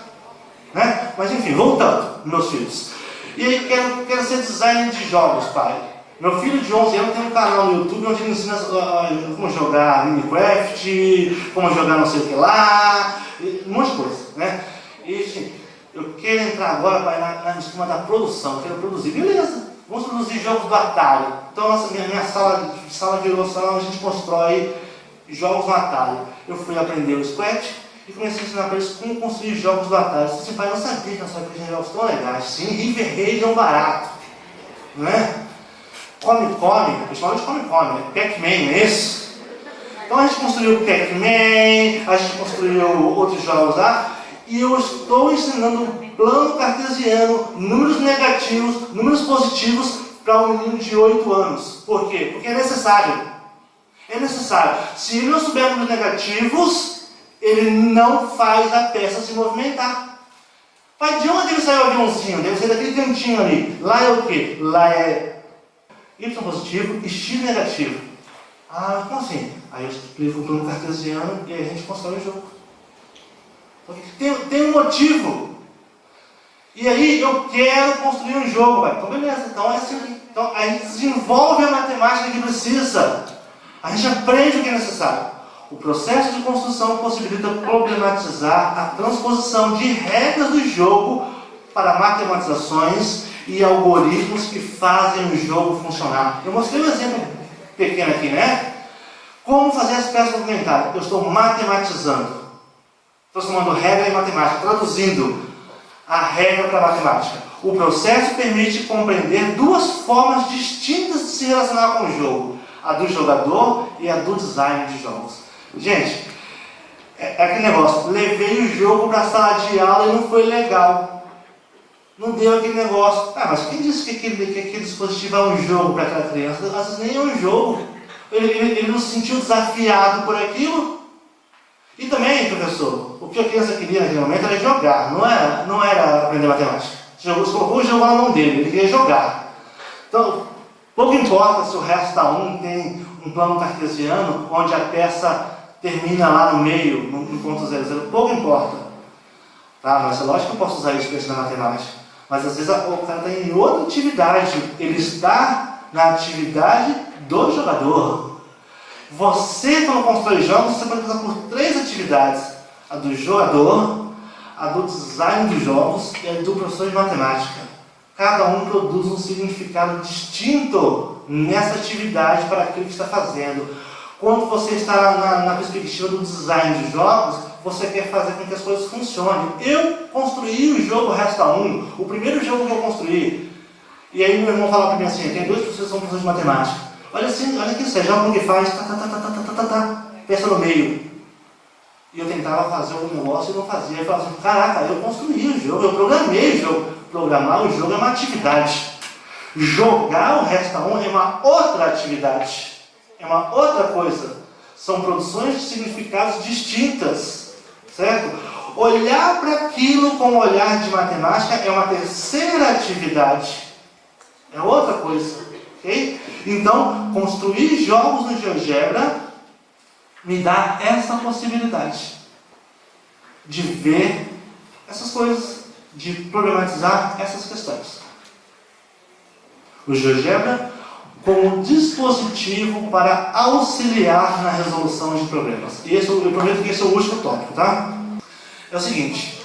Né? Mas enfim, voltando, meus filhos. E aí, quero ser designer de jogos, pai. Meu filho de 11 anos tem um canal no YouTube onde ele ensina como jogar Minecraft, como jogar não sei o que lá, um monte de coisa, né? E enfim, eu quero entrar agora, pai, na esquema da produção, eu quero produzir. Beleza, vamos produzir jogos do Atari. Então, minha sala virou sala onde a gente constrói jogos no Atari. Eu fui aprender o Scratch e comecei a ensinar para eles como construir jogos do Atari. Eu disse: pai, eu não sabia que nós fazíamos jogos tão legais. Sim, River Raid é um barato, não é? Come, eu chamava de Come, né? Pac-Man, não é isso? Então a gente construiu Pac-Man, a gente construiu outros jogos lá, e eu estou ensinando plano cartesiano, números negativos, números positivos para um menino de 8 anos. Por quê? Porque é necessário. É necessário. Se ele não souber números negativos, ele não faz a peça se movimentar. Pai, de onde deve sair o aviãozinho? Deve sair daquele cantinho ali. Lá é o quê? Lá é Y positivo e X negativo. Ah, como assim? Aí eu explico o plano cartesiano e aí a gente constrói o jogo. Tem um motivo. E aí eu quero construir um jogo, pai. Então beleza, então é assim. Então a gente desenvolve a matemática que precisa. A gente aprende o que é necessário. O processo de construção possibilita problematizar a transposição de regras do jogo para matematizações e algoritmos que fazem o jogo funcionar. Eu mostrei um exemplo pequeno aqui, né? Como fazer as peças movimentarem. Eu estou matematizando. Transformando regra em matemática, traduzindo a regra para a matemática. O processo permite compreender 2 formas distintas de se relacionar com o jogo. A do jogador e a do design de jogos. Gente, é aquele negócio. Levei o jogo para a sala de aula e não foi legal. Não deu aquele negócio. Ah, mas quem disse que aquele dispositivo é um jogo para aquela criança? Às vezes nem é um jogo. Ele não se sentiu desafiado por aquilo. E também, professor, o que a criança queria naquele momento era jogar, não era aprender matemática. Você colocou o jogo na mão dele, ele queria jogar. Então, pouco importa se o resto da tem um plano cartesiano onde a peça termina lá no meio, no ponto 00. Pouco importa. Tá? Mas é lógico que eu posso usar isso para ensinar matemática. Mas às vezes o cara está em outra atividade. Ele está na atividade do jogador. Você, quando constrói jogos, você pode passar por 3 atividades. A do jogador, a do design de jogos e a do professor de matemática. Cada um produz um significado distinto nessa atividade para aquilo que está fazendo. Quando você está na perspectiva do design de jogos, você quer fazer com que as coisas funcionem. Eu construí o jogo Resta 1, o primeiro jogo que eu construí. E aí meu irmão fala para mim assim, tem 2 professores que são professores de matemática. Olha assim, olha aqui, você joga como que faz, pensa no meio. E eu tentava fazer um negócio e não fazia. Eu falava assim, caraca, eu construí o jogo, eu programei o jogo. Programar o jogo é uma atividade. Jogar o Resta 1 é uma outra atividade. É uma outra coisa. São produções de significados distintas. Certo? Olhar para aquilo com o olhar de matemática é uma terceira atividade. É outra coisa. Okay? Então, construir jogos no GeoGebra me dá essa possibilidade de ver essas coisas, de problematizar essas questões. O GeoGebra como dispositivo para auxiliar na resolução de problemas. E esse, eu prometo que esse é o último tópico, tá? É o seguinte,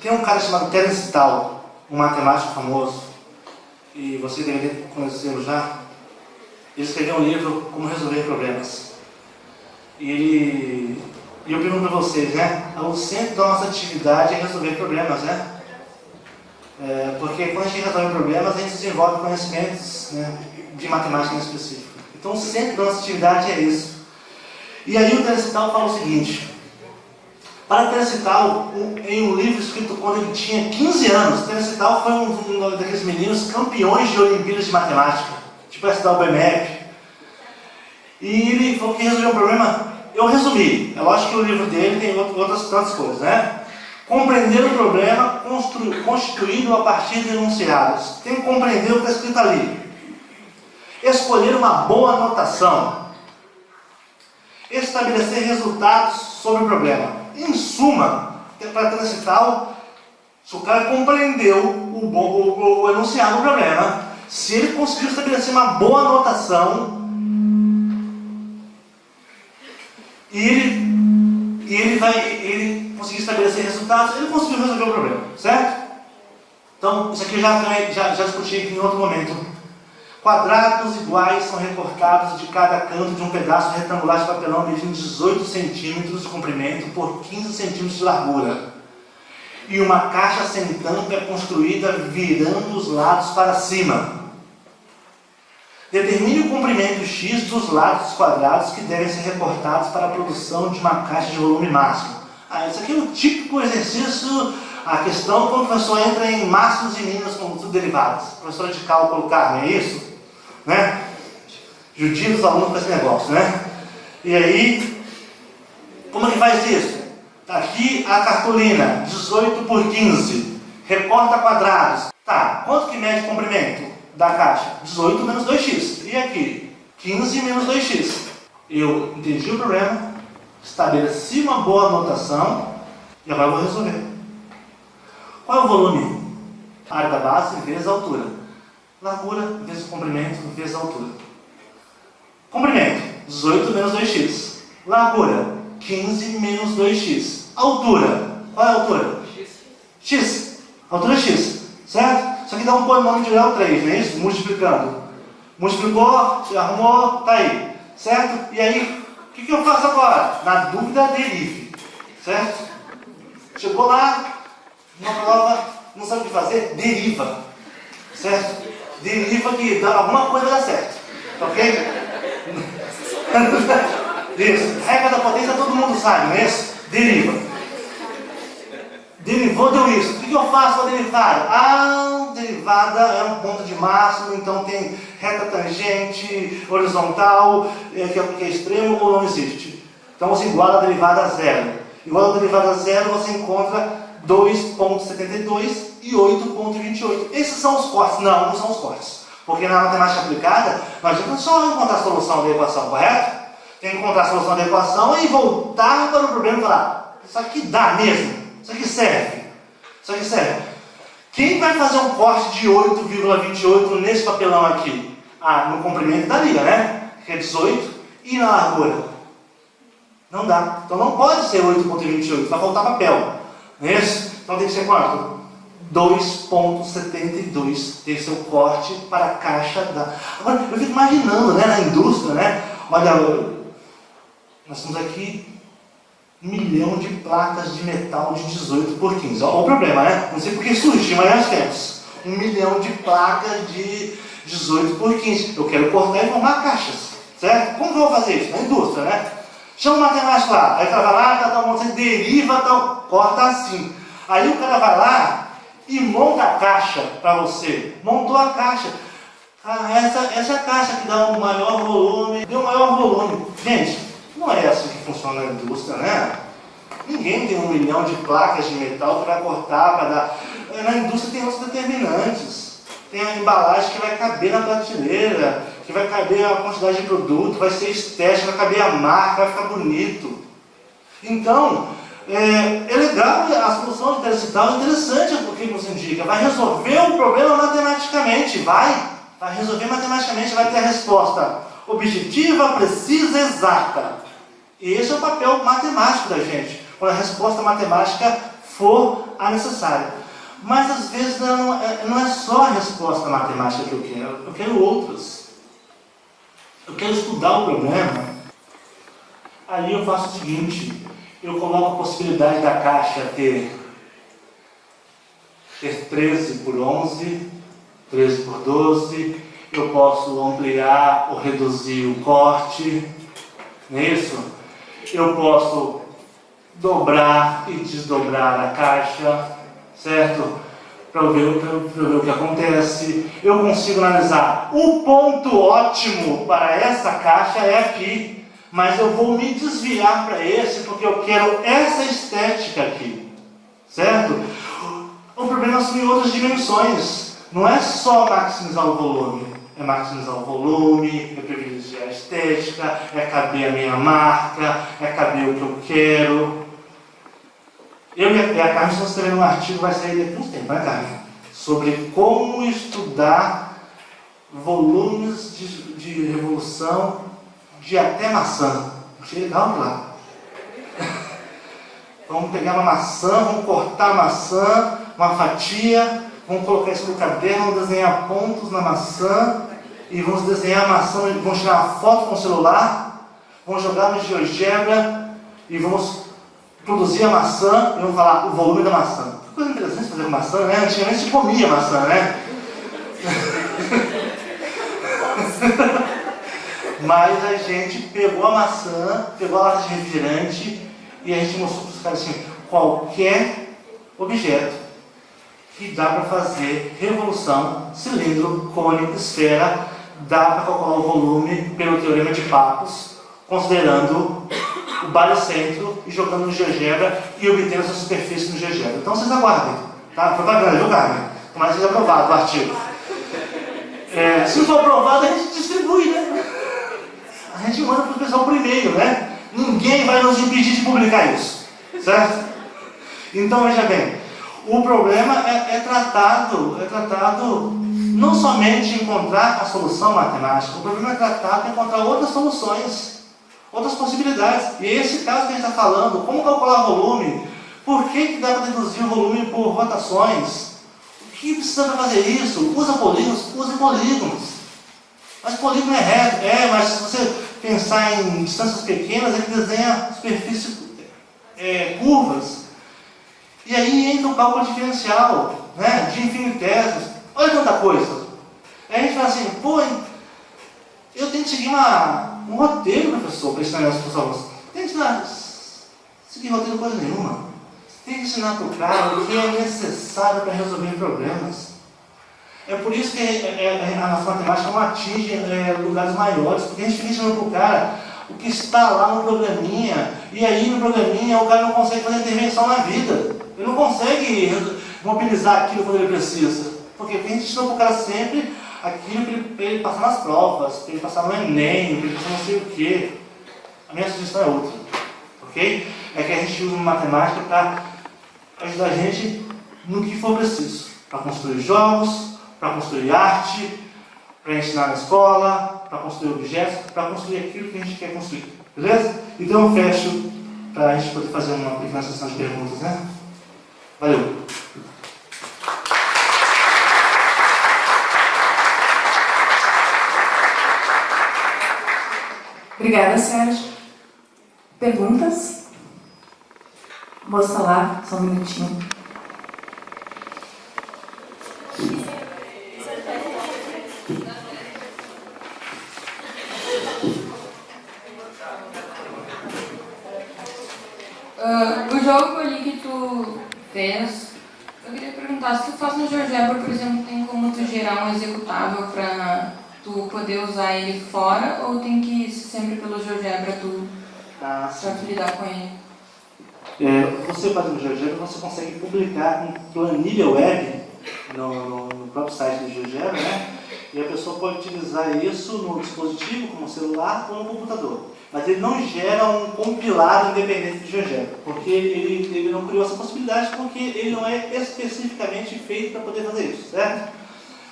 tem um cara chamado Terence Tao, um matemático famoso, e você deve conhecê-lo já. Ele escreveu um livro, Como Resolver Problemas. E eu pergunto para vocês, né? O centro da nossa atividade é resolver problemas, né? Porque quando a gente resolve problemas, a gente desenvolve conhecimentos, né, de matemática em específico. Então o centro da nossa atividade é isso. E aí o Terence Tao fala o seguinte, para Terence Tao, em um livro escrito quando ele tinha 15 anos, Terence Tao foi um daqueles meninos campeões de Olimpíadas de Matemática, tipo essa da UBMEP. E ele falou que resolveu um problema, eu resumi, é lógico que o livro dele tem outras tantas coisas, né? Compreender o problema constituído a partir de enunciados. Tem que compreender o que está escrito ali. Escolher uma boa notação. Estabelecer resultados sobre o problema. Em suma, para Terence Tao, se o cara compreendeu o enunciado do problema, se ele conseguiu estabelecer uma boa notação, e ele conseguiu estabelecer resultados, ele conseguiu resolver o problema, certo? Então, isso aqui eu já discuti aqui em outro momento. Quadrados iguais são recortados de cada canto de um pedaço retangular de papelão medindo 18 centímetros de comprimento por 15 centímetros de largura. E uma caixa sem tampa é construída virando os lados para cima. Determine o comprimento X dos lados quadrados que devem ser recortados para a produção de uma caixa de volume máximo. Isso aqui é o típico exercício, a questão quando o professor entra em máximos e mínimas com derivadas. Professora de cálculo Carmen, é isso? Né? Judia os alunos com esse negócio, né? E aí, como é que faz isso? Está aqui a cartolina, 18 por 15. Recorta quadrados. Tá, quanto que mede o comprimento da caixa? 18 menos 2x. E aqui? 15 menos 2x. Eu entendi o problema, estabeleci uma boa anotação e agora eu vou resolver. Qual é o volume? A área da base vezes a altura. Largura vezes o comprimento vezes a altura. Comprimento, 18 menos 2x. Largura, 15 menos 2x. Altura, qual é a altura? X. Altura é x, certo? Isso aqui dá um polinômio de grau 3, não é isso? Multiplicando. Multiplicou, arrumou, tá aí. Certo? E aí, o que eu faço agora? Na dúvida, derive. Certo? Chegou lá, uma prova, não sabe o que fazer? Deriva. Certo? Deriva que alguma coisa vai dar certo. Ok? Isso. Regra da potência todo mundo sabe, não é isso? Deriva. Derivou, deu isso. O que eu faço com a derivada? Derivada é um ponto de máximo, então tem reta tangente, horizontal, que é extremo ou não existe. Então você iguala a derivada a zero. Igual a derivada a zero, você encontra 2,72 e 8,28. Esses são os cortes. Não são os cortes. Porque na matemática aplicada, não adianta só encontrar a solução da equação, correto? Tem que encontrar a solução da equação e voltar para o problema e falar, isso aqui dá mesmo? Isso aqui serve? Isso aqui serve? Quem vai fazer um corte de 8,28 nesse papelão aqui? No comprimento da liga, né? Que é 18. E na largura? Não dá. Então não pode ser 8,28. Vai faltar papel. Não é isso? Então tem que ser quanto? 2,72 tem seu corte para a caixa da... Agora, eu fico imaginando, né, na indústria, né? Olha, nós temos aqui 1 milhão de placas de metal de 18 por 15. Olha o problema, né? Não sei porque surgiu, mas nós temos 1 milhão de placas de 18 por 15. Eu quero cortar e formar caixas, certo? Como que eu vou fazer isso? Na indústria, né? Chama o matemático lá. Aí o cara vai lá, você deriva, corta assim. Aí o cara vai lá e monta a caixa para você. Montou a caixa. Ah, essa é a caixa que dá um maior volume. Deu um maior volume. Gente, não é assim que funciona a indústria, né? Ninguém tem 1 milhão de placas de metal para cortar, para dar... Na indústria tem outros determinantes. Tem a embalagem que vai caber na prateleira, que vai caber a quantidade de produto, vai ser estético, vai caber a marca, vai ficar bonito. Então, é legal, a solução de intercital é interessante, o que nos indica. Vai resolver o problema matematicamente, vai resolver matematicamente, vai ter a resposta objetiva, precisa, exata. E esse é o papel matemático da gente, quando a resposta matemática for a necessária. Mas às vezes não é só a resposta matemática que eu quero outras. Eu quero estudar o problema. Aí eu faço o seguinte, eu coloco a possibilidade da caixa ter 13 por 11, 13 por 12, eu posso ampliar ou reduzir o corte, não é isso? Eu posso dobrar e desdobrar a caixa, certo? Para eu ver o que acontece. Eu consigo analisar o ponto ótimo para essa caixa é aqui, mas eu vou me desviar para esse porque eu quero essa estética aqui, certo? O problema são em outras dimensões. Não é só maximizar o volume, é maximizar o volume, é privilegiar a estética, é caber a minha marca, é caber o que eu quero. Eu e a Carmen estamos escrevendo um artigo, vai sair daqui a uns tempos, né, Carmen? Sobre como estudar volumes de revolução de até maçã. Achei legal lá. Vamos pegar uma maçã, vamos cortar a maçã, uma fatia, vamos colocar isso no caderno, vamos desenhar pontos na maçã e vamos desenhar a maçã, vamos tirar uma foto com o celular, vamos jogar no GeoGebra e vamos produzir a maçã e vamos falar o volume da maçã. Que coisa interessante fazer com maçã, né? Antigamente se comia maçã, né? Mas a gente pegou a maçã, pegou a lata de refrigerante e a gente mostrou para os caras assim, qualquer objeto que dá para fazer revolução, cilindro, cone, esfera, dá para calcular o volume pelo teorema de Pappus, considerando o barycentro e jogando no GeoGebra e obtendo essa superfície no GeoGebra. Então vocês aguardem, tá? Propaganda, viu, Carmen? Tomara que seja aprovado o artigo. Se não for aprovado, a gente distribui, né? A gente manda para o pessoal por e-mail, né? Ninguém vai nos impedir de publicar isso, certo? Então, veja bem, o problema é tratado não somente de encontrar a solução matemática, o problema é tratado de encontrar outras soluções, outras possibilidades. E esse caso que a gente está falando, como calcular volume, por que dá para reduzir o volume por rotações? O que precisa para fazer isso? Usa polígonos, use polígonos. Mas polígono é reto, mas se você pensar em distâncias pequenas, ele desenha superfícies curvas. E aí entra o cálculo diferencial, né, de infinitesimos. Olha tanta coisa. Aí a gente fala assim, pô, eu tenho que seguir um roteiro, professor, para ensinar as pessoas. Tem que seguir roteiro coisa nenhuma. Tem que ensinar para o cara o que é necessário para resolver problemas. É por isso que a nossa matemática não atinge lugares maiores, porque a gente fica ensinando para o cara o que está lá no programinha, e aí no programinha o cara não consegue fazer intervenção na vida. Ele não consegue mobilizar aquilo quando ele precisa. Porque a gente ensinou para o cara sempre aquilo para ele passar nas provas, para ele passar no Enem, para ele passar não sei o quê. A minha sugestão é outra, ok? É que a gente usa matemática para ajudar a gente no que for preciso. Para construir jogos, para construir arte, para ensinar na escola, para construir objetos, para construir aquilo que a gente quer construir. Beleza? Então eu fecho para a gente poder fazer uma pequena sessão de perguntas, né? Valeu! Obrigada, Sérgio. Perguntas? Moça lá, só um minutinho. O jogo ali que tu fez, eu queria perguntar, se tu faz no GeoGebra, por exemplo, tem como tu gerar um executável para tu poder usar ele fora, ou tem que ir sempre pelo GeoGebra para tu lidar com ele? Você fazendo GeoGebra, você consegue publicar em planilha web no próprio site do GeoGebra, né? E a pessoa pode utilizar isso no dispositivo, como celular ou no computador. Mas ele não gera um compilado independente do GeoGebra, porque ele não criou essa possibilidade, porque ele não é especificamente feito para poder fazer isso, certo?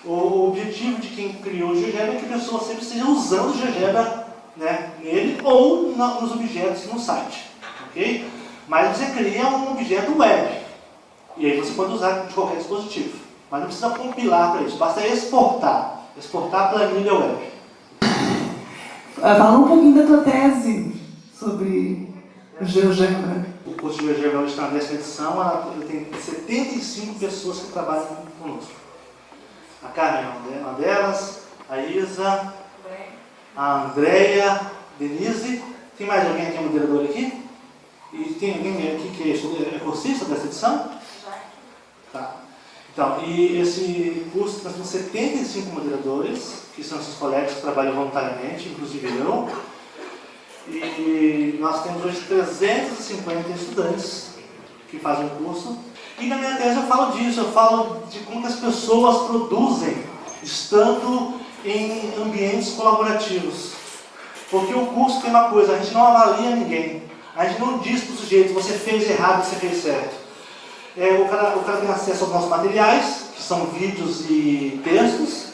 O objetivo de quem criou o GeoGebra é que a pessoa sempre esteja usando o GeoGebra, né, nele ou nos objetos no site, ok? Mas você cria um objeto web, e aí você pode usar de qualquer dispositivo. Mas não precisa compilar para isso, basta exportar a planilha web. Fala um pouquinho da tua tese sobre o GeoGebra. O curso de GeoGebra hoje está na 10ª edição, ele tem 75 pessoas que trabalham conosco. A Carmen é uma delas, a Isa, a Andréia, a Denise. Tem mais alguém aqui, moderador aqui? E tem alguém aqui que é cursista dessa edição? Tá. Então, e esse curso nós temos 75 moderadores, que são esses colegas que trabalham voluntariamente, inclusive eu. E nós temos hoje 350 estudantes que fazem o curso. E na minha tese eu falo disso, eu falo de como que as pessoas produzem estando em ambientes colaborativos. Porque o curso tem uma coisa, a gente não avalia ninguém. A gente não diz para o sujeito, você fez errado, você fez certo. O cara tem acesso aos nossos materiais, que são vídeos e textos,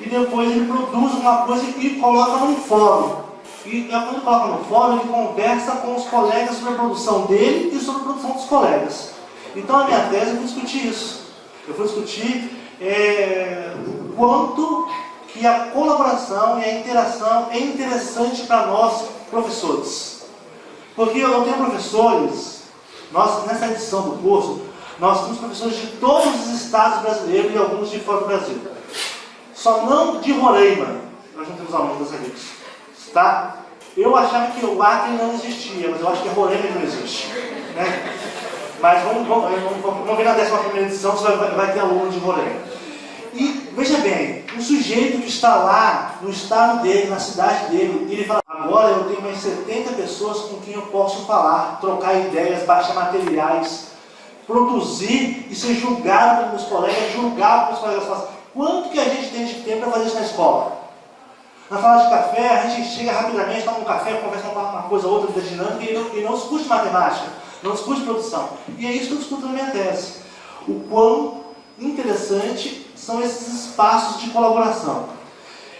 e depois ele produz uma coisa e coloca num fórum. E quando ele coloca no fórum, ele conversa com os colegas sobre a produção dele e sobre a produção dos colegas. Então, a minha tese, eu vou discutir isso. Eu vou discutir o quanto que a colaboração e a interação é interessante para nós, professores. Porque eu tenho professores, nós, nessa edição do curso, nós temos professores de todos os estados brasileiros e alguns de fora do Brasil. Só não de Roraima. Nós não temos alunos dessa vez. Tá? Eu achava que o Acre não existia, mas eu acho que Roraima não existe. Né? Mas vamos ver na 11ª edição se vai ter aluno de Roraima. E veja bem, um sujeito que está lá no estado dele, na cidade dele, ele fala, agora eu tenho mais 70 pessoas com quem eu posso falar, trocar ideias, baixar materiais, produzir e ser julgado pelos meus colegas, julgado pelos colegas. Falam, quanto que a gente tem de tempo para fazer isso na escola? Na sala de café, a gente chega rapidamente, toma um café, conversa uma coisa ou outra da dinâmica e não discute matemática, não discute produção. E é isso que eu discuto na minha tese. O quão interessante são esses espaços de colaboração.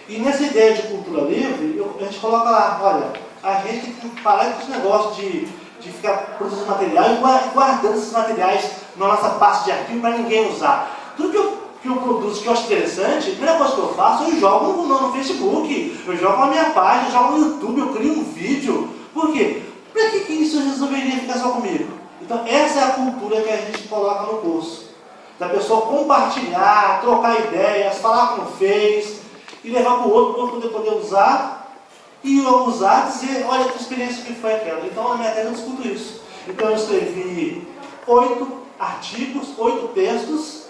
E nessa ideia de cultura livre, a gente coloca lá, olha, a gente tem que parar com esse negócio de ficar produzindo material e guardando esses materiais na nossa pasta de arquivo para ninguém usar. Tudo que eu produzo, que eu acho interessante, a primeira coisa que eu faço, eu jogo no Facebook, eu jogo na minha página, eu jogo no YouTube, eu crio um vídeo. Por quê? Para que isso resolveria ficar só comigo? Então essa é a cultura que a gente coloca no curso. Da pessoa compartilhar, trocar ideias, falar como fez, e levar para o outro para poder usar, e eu usar e dizer, olha que experiência que foi aquela. Então na minha tese eu discuto isso. Então eu escrevi 8 artigos, 8 textos,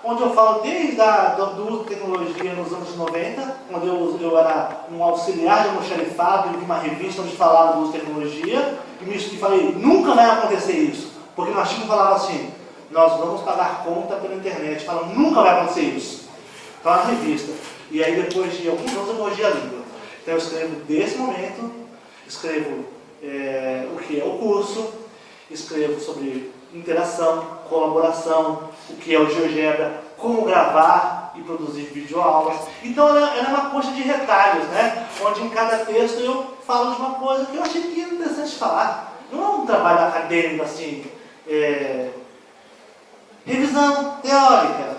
onde eu falo desde do uso de tecnologia nos anos 90, quando eu era um auxiliar de almoxarifado de uma revista onde falava do uso de tecnologia, e falei, nunca vai acontecer isso, porque no artigo falava assim, nós vamos pagar conta pela internet, falando, nunca vai acontecer isso. Então na revista. E aí depois de alguns anos eu mordi a língua. Então eu escrevo desse momento, escrevo o que é o curso, escrevo sobre interação, colaboração, o que é o GeoGebra, como gravar e produzir videoaulas. Então ela é uma coxa de retalhos, né? Onde em cada texto eu falo de uma coisa que eu achei que era interessante falar. Não é um trabalho acadêmico assim, revisão teórica,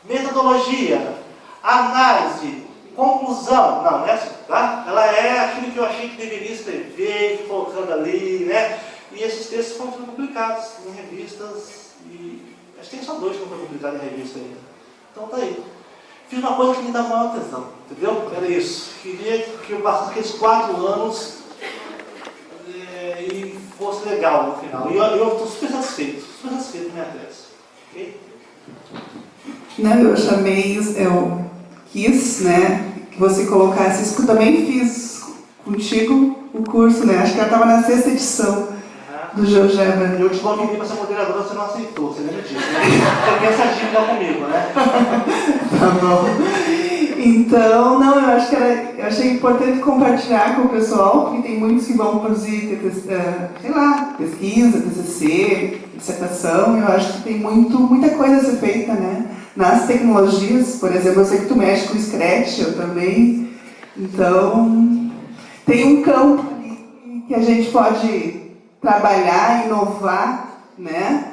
metodologia, análise, conclusão. Não é assim, tá? Ela é aquilo que eu achei que deveria escrever, e colocando ali, né? E esses textos foram publicados em revistas, e acho que tem só 2 que não foram publicados em revista ainda. Então tá aí. Fiz uma coisa que me dá maior atenção, entendeu? Era isso. Queria que eu passasse aqueles 4 anos e fosse legal no final. E eu estou super satisfeito com a minha tese. Ok? Não, eu chamei, eu quis, né, que você colocasse isso, que eu também fiz contigo o curso, né? Acho que ela estava na 6ª edição do GeoGebra. Eu te convidei para ser moderadora, você não aceitou, você lembra disso, né? Você tem essa dívida comigo, né? Tá bom. Então, não, eu achei importante compartilhar com o pessoal, porque tem muitos que vão produzir, sei lá, pesquisa, TCC, dissertação. Eu acho que tem muita coisa a ser feita, né? Nas tecnologias, por exemplo, eu sei que tu mexe com o Scratch, eu também. Então, tem um campo ali que a gente pode trabalhar, inovar, né?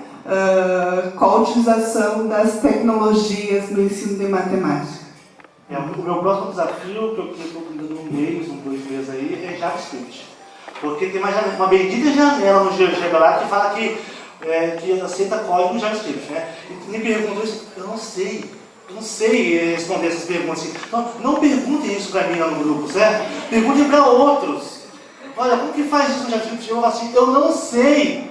Com a utilização das tecnologias no ensino de matemática. O meu próximo desafio, que eu estou cuidando um mês, 2 meses aí, é JavaScript. Porque tem uma bendita janela no GeoGebra lá que fala que aceita código em JavaScript, né? E me perguntam isso, eu não sei responder essas perguntas. Então, não perguntem isso para mim lá no grupo, certo? Perguntem para outros. Olha, como que faz isso no JavaScript? Eu falo assim, eu não sei,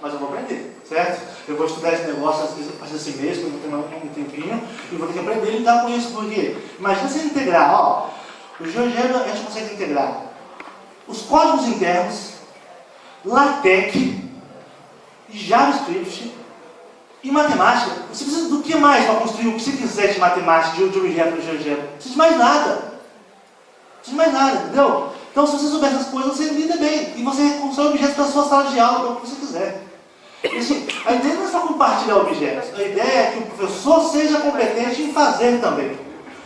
mas eu vou aprender, certo? Eu vou estudar esse negócio a partir desse mês, que eu vou ter um tempinho, e vou ter que aprender a lidar com isso, porque imagina você integrar, ó, o GeoGebra a gente consegue integrar os códigos internos, LaTeX, JavaScript e matemática. Você precisa do que mais para construir o que você quiser de matemática, de objeto no GeoGebra? Não precisa de mais nada. Entendeu? Então, se você souber essas coisas, você lida bem. E você constrói objetos para a sua sala de aula, para o que você quiser. E, assim, a ideia não é só compartilhar objetos. A ideia é que o professor seja competente em fazer também.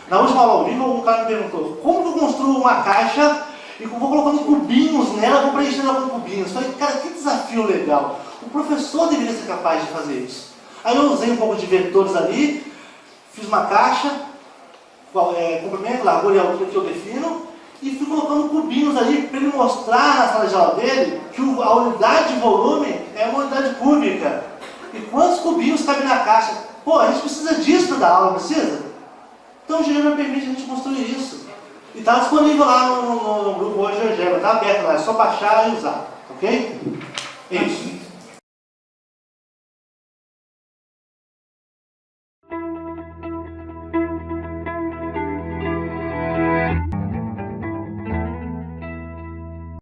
Na última aula ao vivo, o cara me perguntou, como que eu construo uma caixa e vou colocando cubinhos nela, vou preenchendo ela com cubinhos. Eu falei, cara, que desafio legal. O professor deveria ser capaz de fazer isso. Aí eu usei um pouco de vetores ali, fiz uma caixa, comprimento, largura e altura que eu defino, e fui colocando cubinhos ali para ele mostrar na sala de aula dele que a unidade de volume é uma unidade cúbica. E quantos cubinhos cabem na caixa? Pô, a gente precisa disso para dar aula, não precisa? Então o GeoGebra permite a gente construir isso. E está disponível lá no grupo hoje GeoGebra, está aberto lá, é só baixar e usar, ok? É isso.